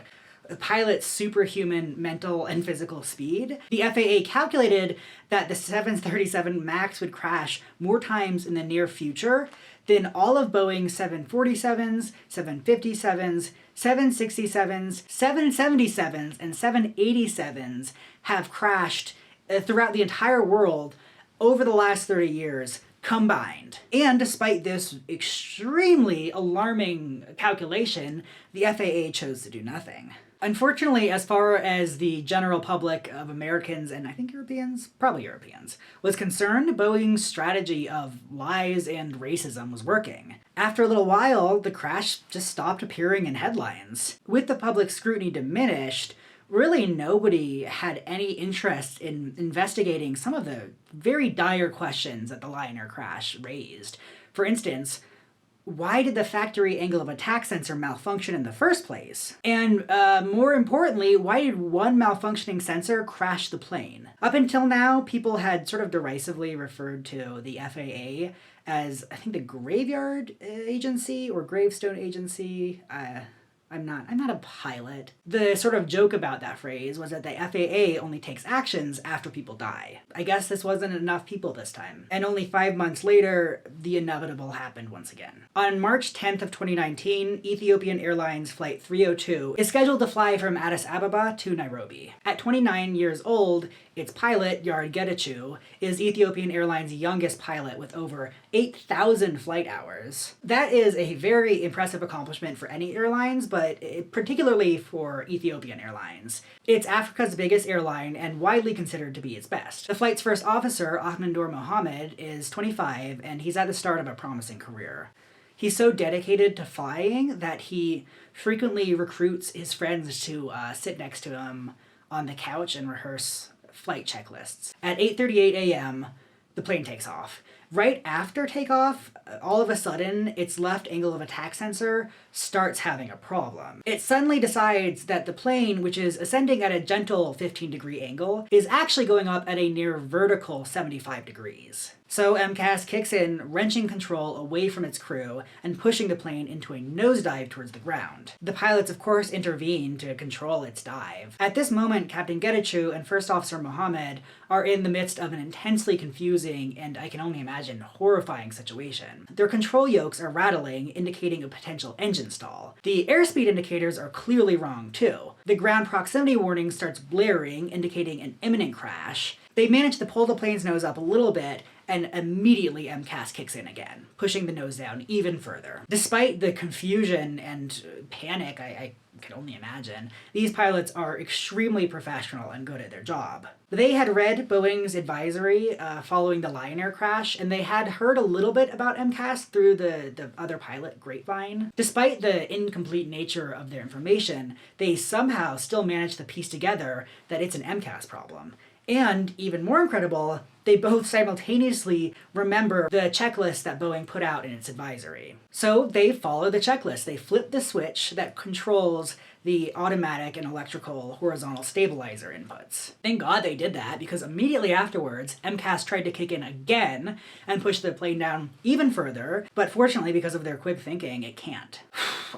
a pilot's superhuman mental and physical speed, the FAA calculated that the 737 MAX would crash more times in the near future than all of Boeing's 747s, 757s, 767s, 777s, and 787s have crashed throughout the entire world over the last 30 years combined. And despite this extremely alarming calculation, the FAA chose to do nothing. Unfortunately, as far as the general public of Americans, and I think Europeans, probably Europeans, was concerned, Boeing's strategy of lies and racism was working. After a little while, the crash just stopped appearing in headlines. With the public scrutiny diminished, really nobody had any interest in investigating some of the very dire questions that the liner crash raised. For instance, why did the factory angle of attack sensor malfunction in the first place? And more importantly, why did one malfunctioning sensor crash the plane? Up until now, people had sort of derisively referred to the FAA as, I think, the graveyard agency or gravestone agency. I'm not a pilot. The sort of joke about that phrase was that the FAA only takes actions after people die. I guess this wasn't enough people this time. And only 5 months later, the inevitable happened once again. On March 10th of 2019, Ethiopian Airlines Flight 302 is scheduled to fly from Addis Ababa to Nairobi. At 29 years old, its pilot, Yard Getachew, is Ethiopian Airlines' youngest pilot with over 8,000 flight hours. That is a very impressive accomplishment for any airlines, but particularly for Ethiopian Airlines. It's Africa's biggest airline and widely considered to be its best. The flight's first officer, Ahmandur Mohammed, is 25, and he's at the start of a promising career. He's so dedicated to flying that he frequently recruits his friends to sit next to him on the couch and rehearse flight checklists. At 8:38 a.m., the plane takes off. Right after takeoff, all of a sudden, its left angle of attack sensor starts having a problem. It suddenly decides that the plane, which is ascending at a gentle 15-degree angle, is actually going up at a near vertical 75 degrees. So MCAS kicks in, wrenching control away from its crew and pushing the plane into a nosedive towards the ground. The pilots, of course, intervene to control its dive. At this moment, Captain Getachew and First Officer Mohammed are in the midst of an intensely confusing and, I can only imagine, horrifying situation. Their control yokes are rattling, indicating a potential engine stall. The airspeed indicators are clearly wrong, too. The ground proximity warning starts blaring, indicating an imminent crash. They manage to pull the plane's nose up a little bit, and immediately MCAS kicks in again, pushing the nose down even further. Despite the confusion and panic I can only imagine, these pilots are extremely professional and good at their job. They had read Boeing's advisory following the Lion Air crash, and they had heard a little bit about MCAS through the other pilot grapevine. Despite the incomplete nature of their information, they somehow still managed to piece together that it's an MCAS problem. And, even more incredible, they both simultaneously remember the checklist that Boeing put out in its advisory. So they follow the checklist. They flip the switch that controls the automatic and electrical horizontal stabilizer inputs. Thank God they did that, because immediately afterwards, MCAS tried to kick in again and push the plane down even further, but fortunately, because of their quick thinking, it can't.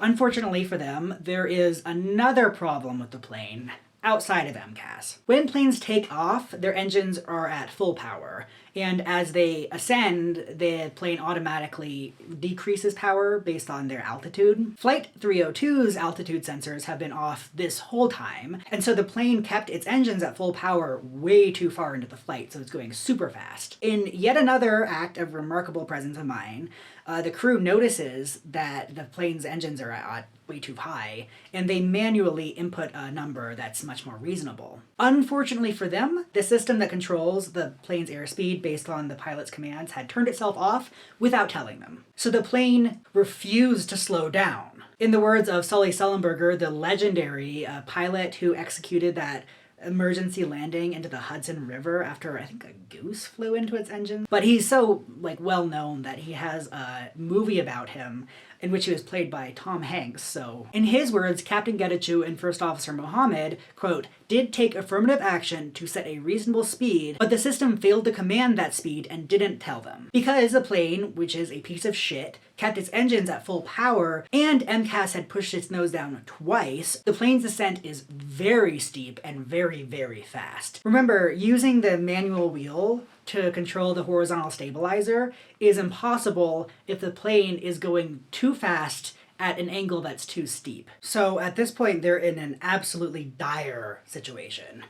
Unfortunately for them, there is another problem with the plane outside of MCAS. When planes take off, their engines are at full power, and as they ascend, the plane automatically decreases power based on their altitude. Flight 302's altitude sensors have been off this whole time, and so the plane kept its engines at full power way too far into the flight, so it's going super fast. In yet another act of remarkable presence of mind, the crew notices that the plane's engines are at way too high, and they manually input a number that's much more reasonable. Unfortunately for them, the system that controls the plane's airspeed based on the pilot's commands had turned itself off without telling them. So the plane refused to slow down. In the words of Sully Sullenberger, the legendary pilot who executed that emergency landing into the Hudson River after I think a goose flew into its engine. But he's so well known that he has a movie about him in which he was played by Tom Hanks. So in his words, Captain Getachew and First Officer Mohammed, quote, did take affirmative action to set a reasonable speed, but the system failed to command that speed and didn't tell them. Because the plane, which is a piece of shit, kept its engines at full power, and MCAS had pushed its nose down twice, the plane's descent is very steep and very, very fast. Remember, using the manual wheel to control the horizontal stabilizer is impossible if the plane is going too fast at an angle that's too steep. So at this point, they're in an absolutely dire situation.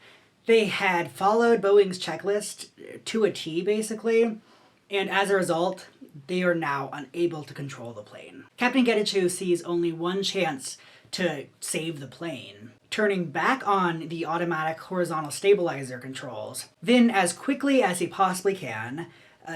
They had followed Boeing's checklist to a T, basically, and as a result, they are now unable to control the plane. Captain Getachew sees only one chance to save the plane, turning back on the automatic horizontal stabilizer controls. Then, as quickly as he possibly can,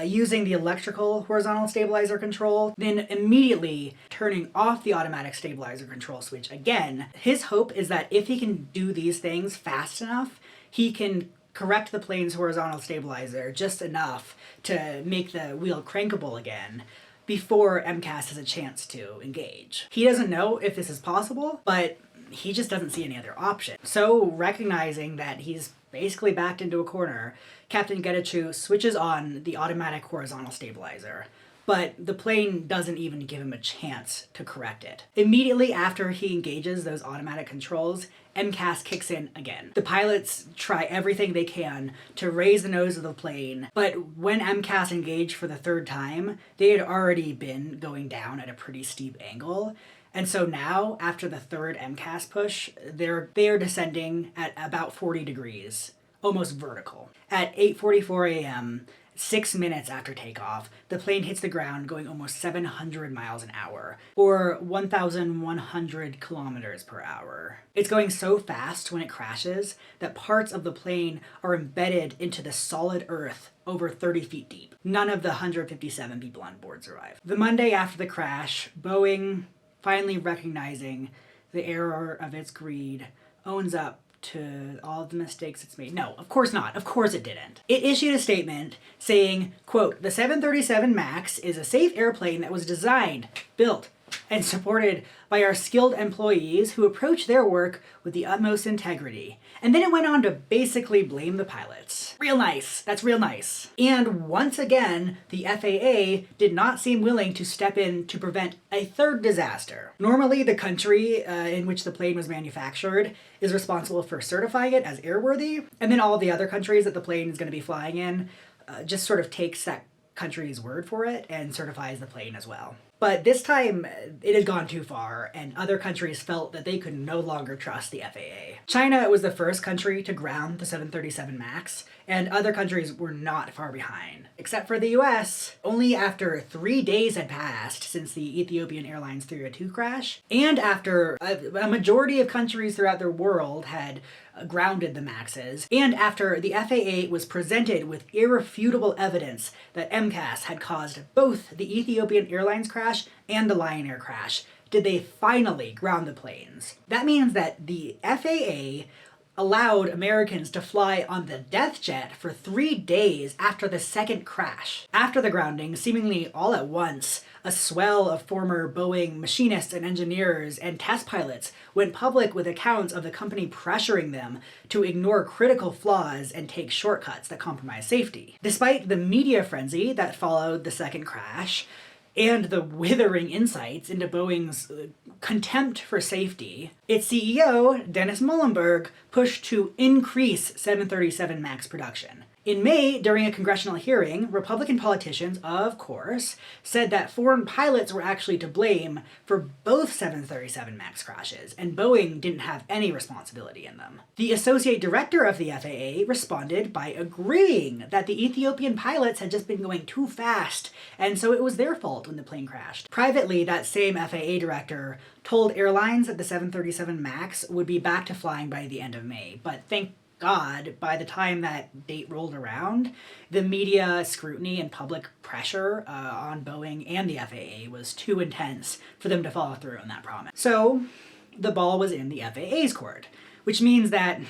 using the electrical horizontal stabilizer control, then immediately turning off the automatic stabilizer control switch again. His hope is that if he can do these things fast enough, he can correct the plane's horizontal stabilizer just enough to make the wheel crankable again before MCAS has a chance to engage. He doesn't know if this is possible, but he just doesn't see any other option. So, recognizing that he's basically backed into a corner, Captain Getachew switches on the automatic horizontal stabilizer, but the plane doesn't even give him a chance to correct it. Immediately after he engages those automatic controls, MCAS kicks in again. The pilots try everything they can to raise the nose of the plane, but when MCAS engaged for the third time, they had already been going down at a pretty steep angle. And so now, after the third MCAS push, they're descending at about 40 degrees, almost vertical. At 8:44 a.m., 6 minutes after takeoff, the plane hits the ground going almost 700 miles an hour, or 1,100 kilometers per hour. It's going so fast when it crashes that parts of the plane are embedded into the solid earth over 30 feet deep. None of the 157 people on board survive. The Monday after the crash, Boeing, finally recognizing the error of its greed, owns up to all of the mistakes it's made. No, of course not. Of course it didn't. It issued a statement saying, quote, the 737 MAX is a safe airplane that was designed, built, and supported by our skilled employees who approach their work with the utmost integrity. And then it went on to basically blame the pilots. Real nice. That's real nice. And once again, the FAA did not seem willing to step in to prevent a third disaster. Normally, the country in which the plane was manufactured is responsible for certifying it as airworthy, and then all the other countries that the plane is going to be flying in just sort of takes that country's word for it and certifies the plane as well. But this time, it had gone too far, and other countries felt that they could no longer trust the FAA. China was the first country to ground the 737 MAX, and other countries were not far behind. Except for the US, only after 3 days had passed since the Ethiopian Airlines 302 crash, and after a majority of countries throughout the world had grounded the MAXs, and after the FAA was presented with irrefutable evidence that MCAS had caused both the Ethiopian Airlines crash and the Lion Air crash, did they finally ground the planes. That means that the FAA allowed Americans to fly on the death jet for 3 days after the second crash. After the grounding, seemingly all at once, a swell of former Boeing machinists and engineers and test pilots went public with accounts of the company pressuring them to ignore critical flaws and take shortcuts that compromise safety. Despite the media frenzy that followed the second crash, and the withering insights into Boeing's contempt for safety, its CEO, Dennis Muhlenberg, pushed to increase 737 MAX production. In May, during a congressional hearing, Republican politicians, of course, said that foreign pilots were actually to blame for both 737 MAX crashes, and Boeing didn't have any responsibility in them. The associate director of the FAA responded by agreeing that the Ethiopian pilots had just been going too fast, and so it was their fault when the plane crashed. Privately, that same FAA director told airlines that the 737 MAX would be back to flying by the end of May, but thank God, by the time that date rolled around, the media scrutiny and public pressure on Boeing and the FAA was too intense for them to follow through on that promise. So the ball was in the FAA's court, which means that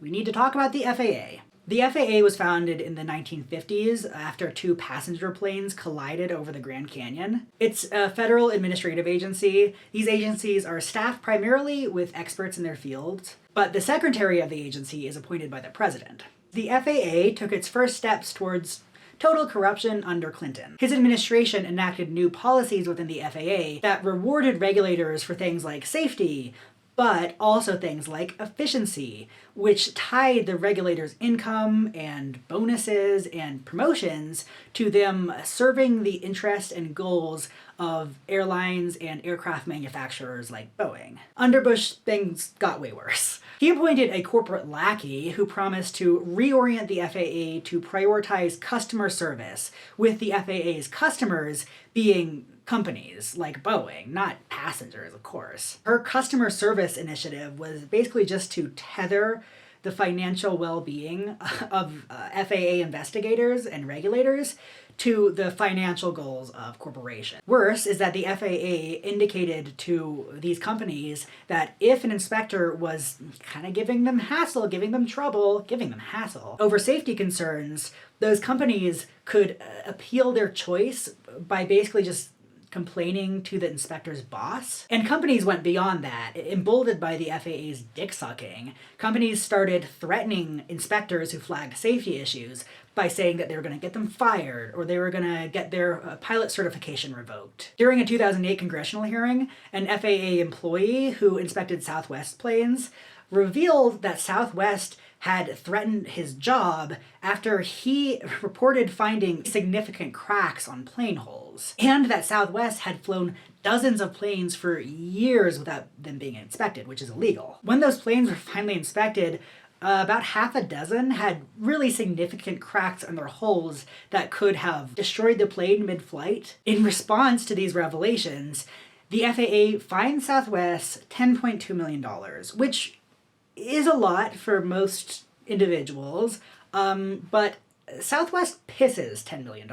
we need to talk about the FAA. The FAA was founded in the 1950s after 2 passenger planes collided over the Grand Canyon. It's a federal administrative agency. These agencies are staffed primarily with experts in their fields, but the secretary of the agency is appointed by the president. The FAA took its first steps towards total corruption under Clinton. His administration enacted new policies within the FAA that rewarded regulators for things like safety, but also things like efficiency, which tied the regulators' income and bonuses and promotions to them serving the interests and goals of airlines and aircraft manufacturers like Boeing. Under Bush, things got way worse. He appointed a corporate lackey who promised to reorient the FAA to prioritize customer service, with the FAA's customers being companies like Boeing, not passengers, of course. Her customer service initiative was basically just to tether the financial well-being of FAA investigators and regulators to the financial goals of corporations. Worse is that the FAA indicated to these companies that if an inspector was kind of giving them hassle over safety concerns, those companies could appeal their choice by basically just complaining to the inspector's boss. And companies went beyond that. Emboldened by the FAA's dick-sucking, companies started threatening inspectors who flagged safety issues by saying that they were going to get them fired or they were going to get their pilot certification revoked. During a 2008 congressional hearing, an FAA employee who inspected Southwest planes revealed that Southwest had threatened his job after he reported finding significant cracks on plane holes, and that Southwest had flown dozens of planes for years without them being inspected, which is illegal. When those planes were finally inspected, about half a dozen had really significant cracks on their hulls that could have destroyed the plane mid-flight. In response to these revelations, the FAA fined Southwest $10.2 million, which is a lot for most individuals, but Southwest pisses $10 million.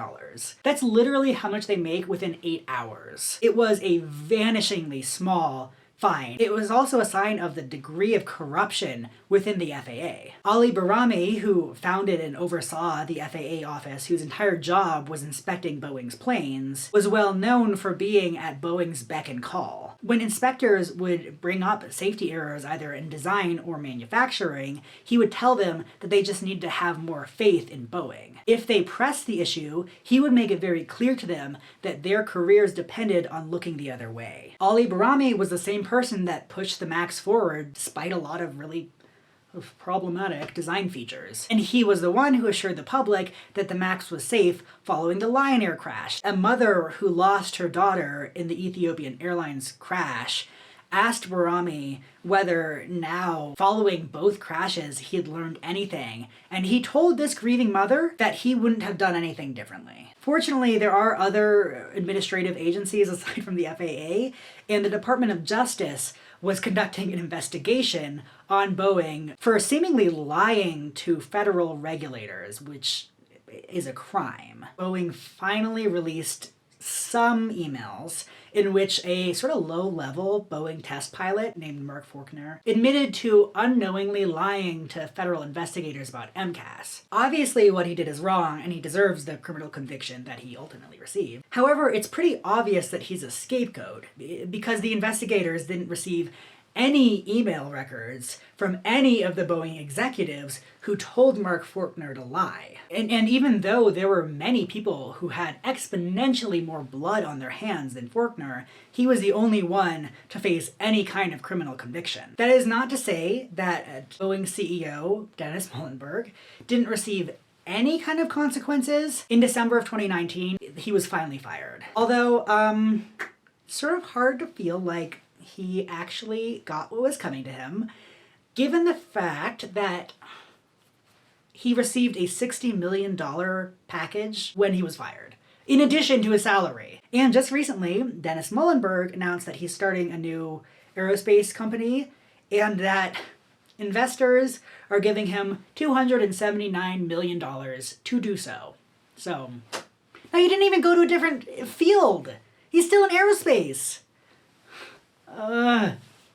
That's literally how much they make within 8 hours. It was a vanishingly small fine. It was also a sign of the degree of corruption within the FAA. Ali Barami, who founded and oversaw the FAA office, whose entire job was inspecting Boeing's planes, was well known for being at Boeing's beck and call. When inspectors would bring up safety errors either in design or manufacturing, he would tell them that they just need to have more faith in Boeing. If they pressed the issue, he would make it very clear to them that their careers depended on looking the other way. Ali Barami was the same person that pushed the MAX forward despite a lot of really problematic design features. And he was the one who assured the public that the MAX was safe following the Lion Air crash. A mother who lost her daughter in the Ethiopian Airlines crash asked Barami whether now, following both crashes, he had learned anything, and he told this grieving mother that he wouldn't have done anything differently. Fortunately, there are other administrative agencies aside from the FAA, and the Department of Justice was conducting an investigation on Boeing for seemingly lying to federal regulators, which is a crime. Boeing finally released some emails in which a sort of low-level Boeing test pilot named Mark Faulkner admitted to unknowingly lying to federal investigators about MCAS. Obviously, what he did is wrong, and he deserves the criminal conviction that he ultimately received. However, it's pretty obvious that he's a scapegoat, because the investigators didn't receive any email records from any of the Boeing executives who told Mark Faulkner to lie. And even though there were many people who had exponentially more blood on their hands than Faulkner, he was the only one to face any kind of criminal conviction. That is not to say that Boeing CEO Dennis Muilenburg didn't receive any kind of consequences. In December of 2019, he was finally fired. Although, sort of hard to feel like he actually got what was coming to him, given the fact that he received a $60 million package when he was fired, in addition to his salary. And just recently, Dennis Muilenburg announced that he's starting a new aerospace company, and that investors are giving him $279 million to do so. So, now he didn't even go to a different field. He's still in aerospace.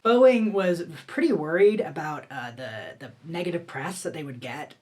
Boeing was pretty worried about the negative press that they would get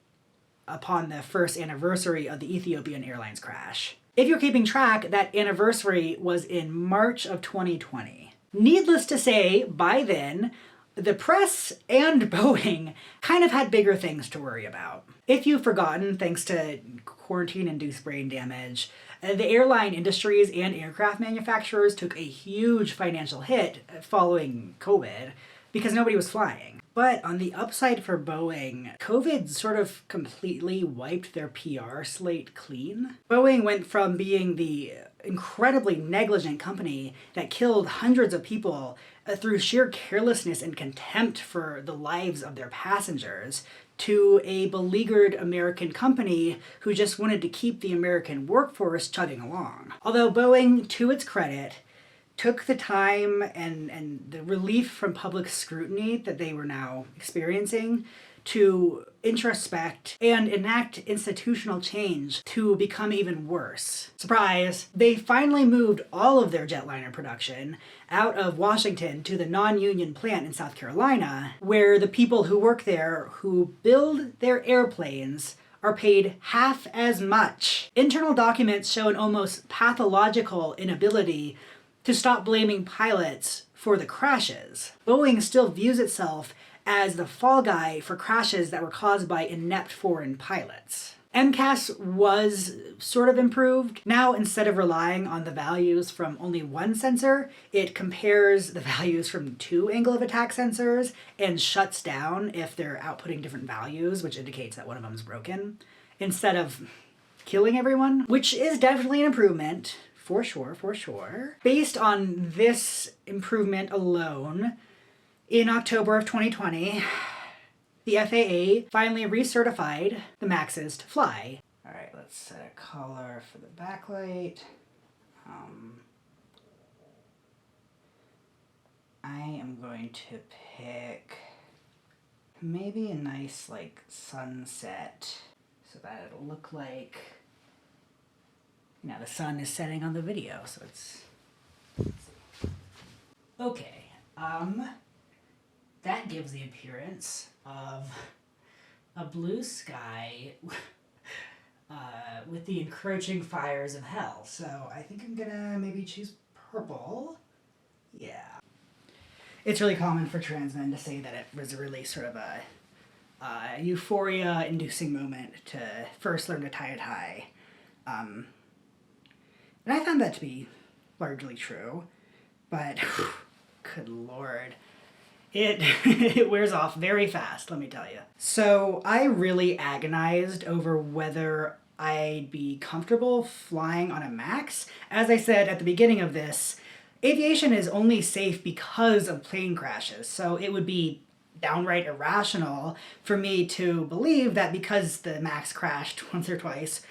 upon the first anniversary of the Ethiopian Airlines crash. If you're keeping track, that anniversary was in March of 2020. Needless to say, by then, the press and Boeing kind of had bigger things to worry about. If you've forgotten, thanks to quarantine-induced brain damage, the airline industries and aircraft manufacturers took a huge financial hit following COVID because nobody was flying. But on the upside for Boeing, COVID sort of completely wiped their PR slate clean. Boeing went from being the incredibly negligent company that killed hundreds of people through sheer carelessness and contempt for the lives of their passengers to a beleaguered American company who just wanted to keep the American workforce chugging along. Although Boeing, to its credit, took the time and the relief from public scrutiny that they were now experiencing to introspect and enact institutional change to become even worse. Surprise! They finally moved all of their jetliner production out of Washington to the non-union plant in South Carolina, where the people who work there, who build their airplanes, are paid half as much. Internal documents show an almost pathological inability to stop blaming pilots for the crashes. Boeing still views itself as the fall guy for crashes that were caused by inept foreign pilots. MCAS was sort of improved. Now, instead of relying on the values from only one sensor, it compares the values from two angle of attack sensors and shuts down if they're outputting different values, which indicates that one of them is broken, instead of killing everyone, which is definitely an improvement. For sure. Based on this improvement alone, in October of 2020, the FAA finally recertified the MAXes to fly. All right, let's set a color for the backlight. I am going to pick maybe a nice like sunset so that it'll look like, the sun is setting on the video, so it's... Okay, that gives the appearance of a blue sky with the encroaching fires of hell. So I think I'm gonna maybe choose purple. Yeah. It's really common for trans men to say that it was really sort of a euphoria-inducing moment to first learn to tie a tie. And I found that to be largely true, but good lord. It, it wears off very fast, let me tell you. So I really agonized over whether I'd be comfortable flying on a MAX. As I said at the beginning of this, aviation is only safe because of plane crashes, so it would be downright irrational for me to believe that because the MAX crashed once or twice,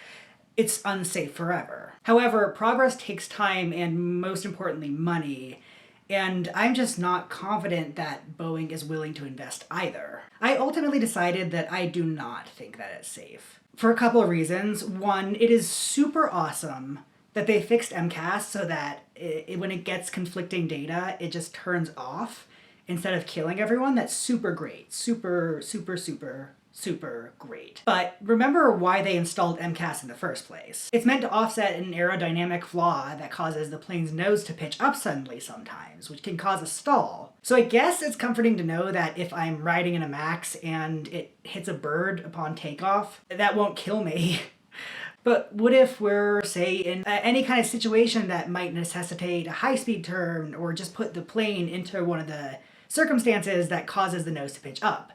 it's unsafe forever. However, progress takes time and, most importantly, money, and I'm just not confident that Boeing is willing to invest either. I ultimately decided that I do not think that it's safe. For a couple of reasons. One, it is super awesome that they fixed MCAS so that when it gets conflicting data, it just turns off instead of killing everyone. That's super great. Super, super, super, super great. But remember why they installed MCAS in the first place. It's meant to offset an aerodynamic flaw that causes the plane's nose to pitch up suddenly sometimes, which can cause a stall. So I guess it's comforting to know that if I'm riding in a MAX and it hits a bird upon takeoff, that won't kill me. But what if we're, say, in any kind of situation that might necessitate a high-speed turn or just put the plane into one of the circumstances that causes the nose to pitch up?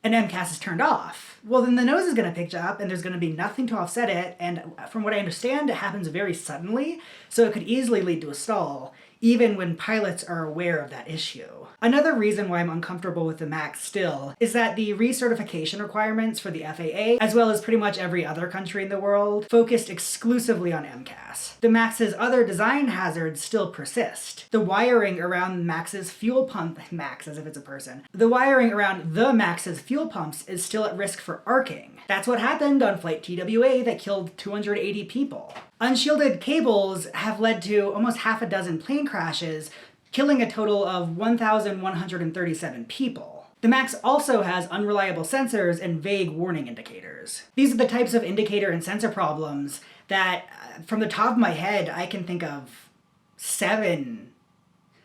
And MCAS is turned off. Well, then the nose is going to pitch up and there's going to be nothing to offset it, and from what I understand, it happens very suddenly, so it could easily lead to a stall, even when pilots are aware of that issue. Another reason why I'm uncomfortable with the MAX still is that the recertification requirements for the FAA, as well as pretty much every other country in the world, focused exclusively on MCAS. The MAX's other design hazards still persist. The wiring around MAX's fuel pump, MAX as if it's a person, the wiring around the MAX's fuel pumps is still at risk for arcing. That's what happened on Flight TWA that killed 280 people. Unshielded cables have led to almost half a dozen plane crashes, killing a total of 1,137 people. The MAX also has unreliable sensors and vague warning indicators. These are the types of indicator and sensor problems that, from the top of my head, I can think of seven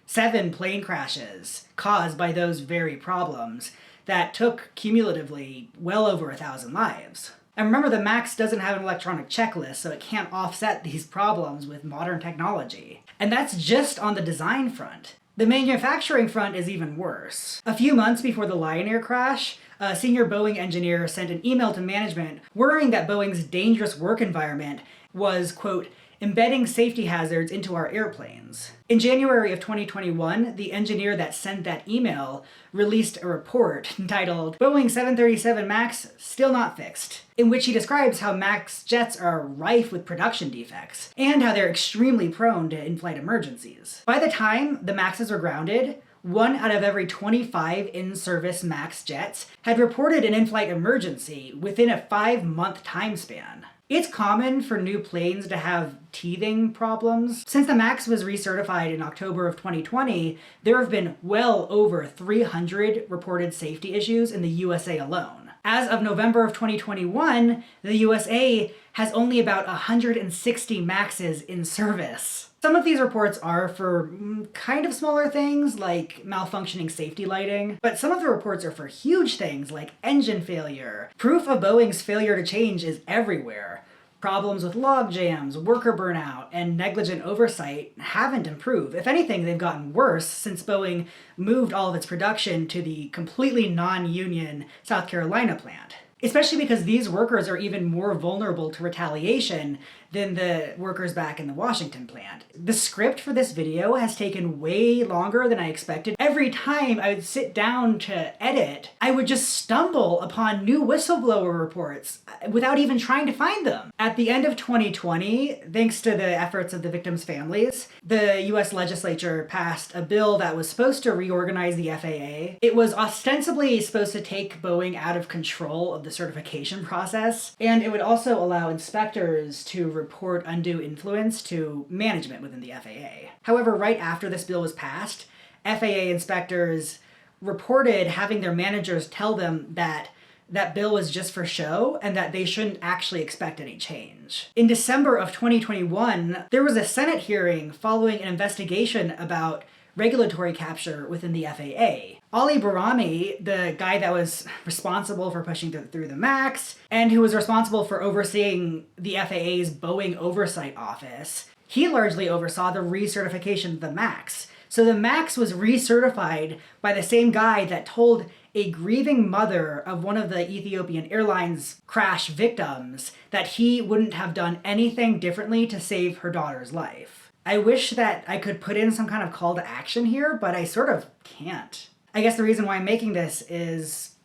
plane crashes caused by those very problems that took cumulatively well over 1,000 lives. And remember, the MAX doesn't have an electronic checklist, so it can't offset these problems with modern technology. And that's just on the design front. The manufacturing front is even worse. A few months before the Lion Air crash, a senior Boeing engineer sent an email to management worrying that Boeing's dangerous work environment was, quote, embedding safety hazards into our airplanes. In January of 2021, the engineer that sent that email released a report entitled Boeing 737 MAX Still Not Fixed, in which he describes how MAX jets are rife with production defects and how they're extremely prone to in-flight emergencies. By the time the MAXs were grounded, 1 out of every 25 in-service MAX jets had reported an in-flight emergency within a 5-month time span. It's common for new planes to have teething problems. Since the MAX was recertified in October of 2020, there have been well over 300 reported safety issues in the USA alone. As of November of 2021, the USA has only about 160 MAXs in service. Some of these reports are for kind of smaller things like malfunctioning safety lighting, but some of the reports are for huge things like engine failure. Proof of Boeing's failure to change is everywhere. Problems with log jams, worker burnout, and negligent oversight haven't improved. If anything, they've gotten worse since Boeing moved all of its production to the completely non-union South Carolina plant. Especially because these workers are even more vulnerable to retaliation than the workers back in the Washington plant. The script for this video has taken way longer than I expected. Every time I would sit down to edit, I would just stumble upon new whistleblower reports without even trying to find them. At the end of 2020, thanks to the efforts of the victims' families, the US legislature passed a bill that was supposed to reorganize the FAA. It was ostensibly supposed to take Boeing out of control of the certification process, and it would also allow inspectors to report undue influence to management within the FAA. However, right after this bill was passed, FAA inspectors reported having their managers tell them that that bill was just for show and that they shouldn't actually expect any change. In December of 2021, there was a Senate hearing following an investigation about regulatory capture within the FAA. Ali Barami, the guy that was responsible for pushing through the MAX and who was responsible for overseeing the FAA's Boeing Oversight Office, he largely oversaw the recertification of the MAX. So the MAX was recertified by the same guy that told a grieving mother of one of the Ethiopian Airlines crash victims that he wouldn't have done anything differently to save her daughter's life. I wish that I could put in some kind of call to action here, but I sort of can't. I guess the reason why I'm making this is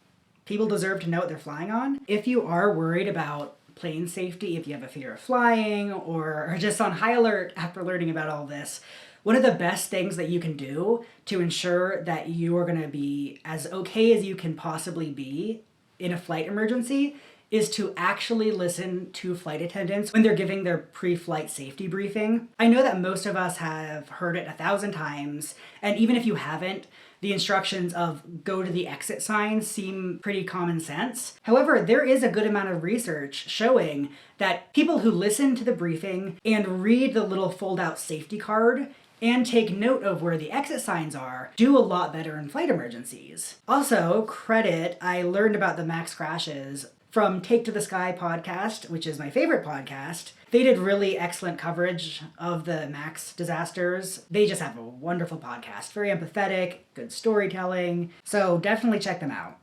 people deserve to know what they're flying on. If you are worried about plane safety, if you have a fear of flying, or are just on high alert after learning about all this, one of the best things that you can do to ensure that you are going to be as okay as you can possibly be in a flight emergency is to actually listen to flight attendants when they're giving their pre-flight safety briefing. I know that most of us have heard it 1,000 times, and even if you haven't, the instructions of go to the exit sign seem pretty common sense. However, there is a good amount of research showing that people who listen to the briefing and read the little fold-out safety card and take note of where the exit signs are do a lot better in flight emergencies. Also, I learned about the MAX crashes from Take to the Sky podcast, which is my favorite podcast. They did really excellent coverage of the MAX disasters. They just have a wonderful podcast, very empathetic, good storytelling. So definitely check them out.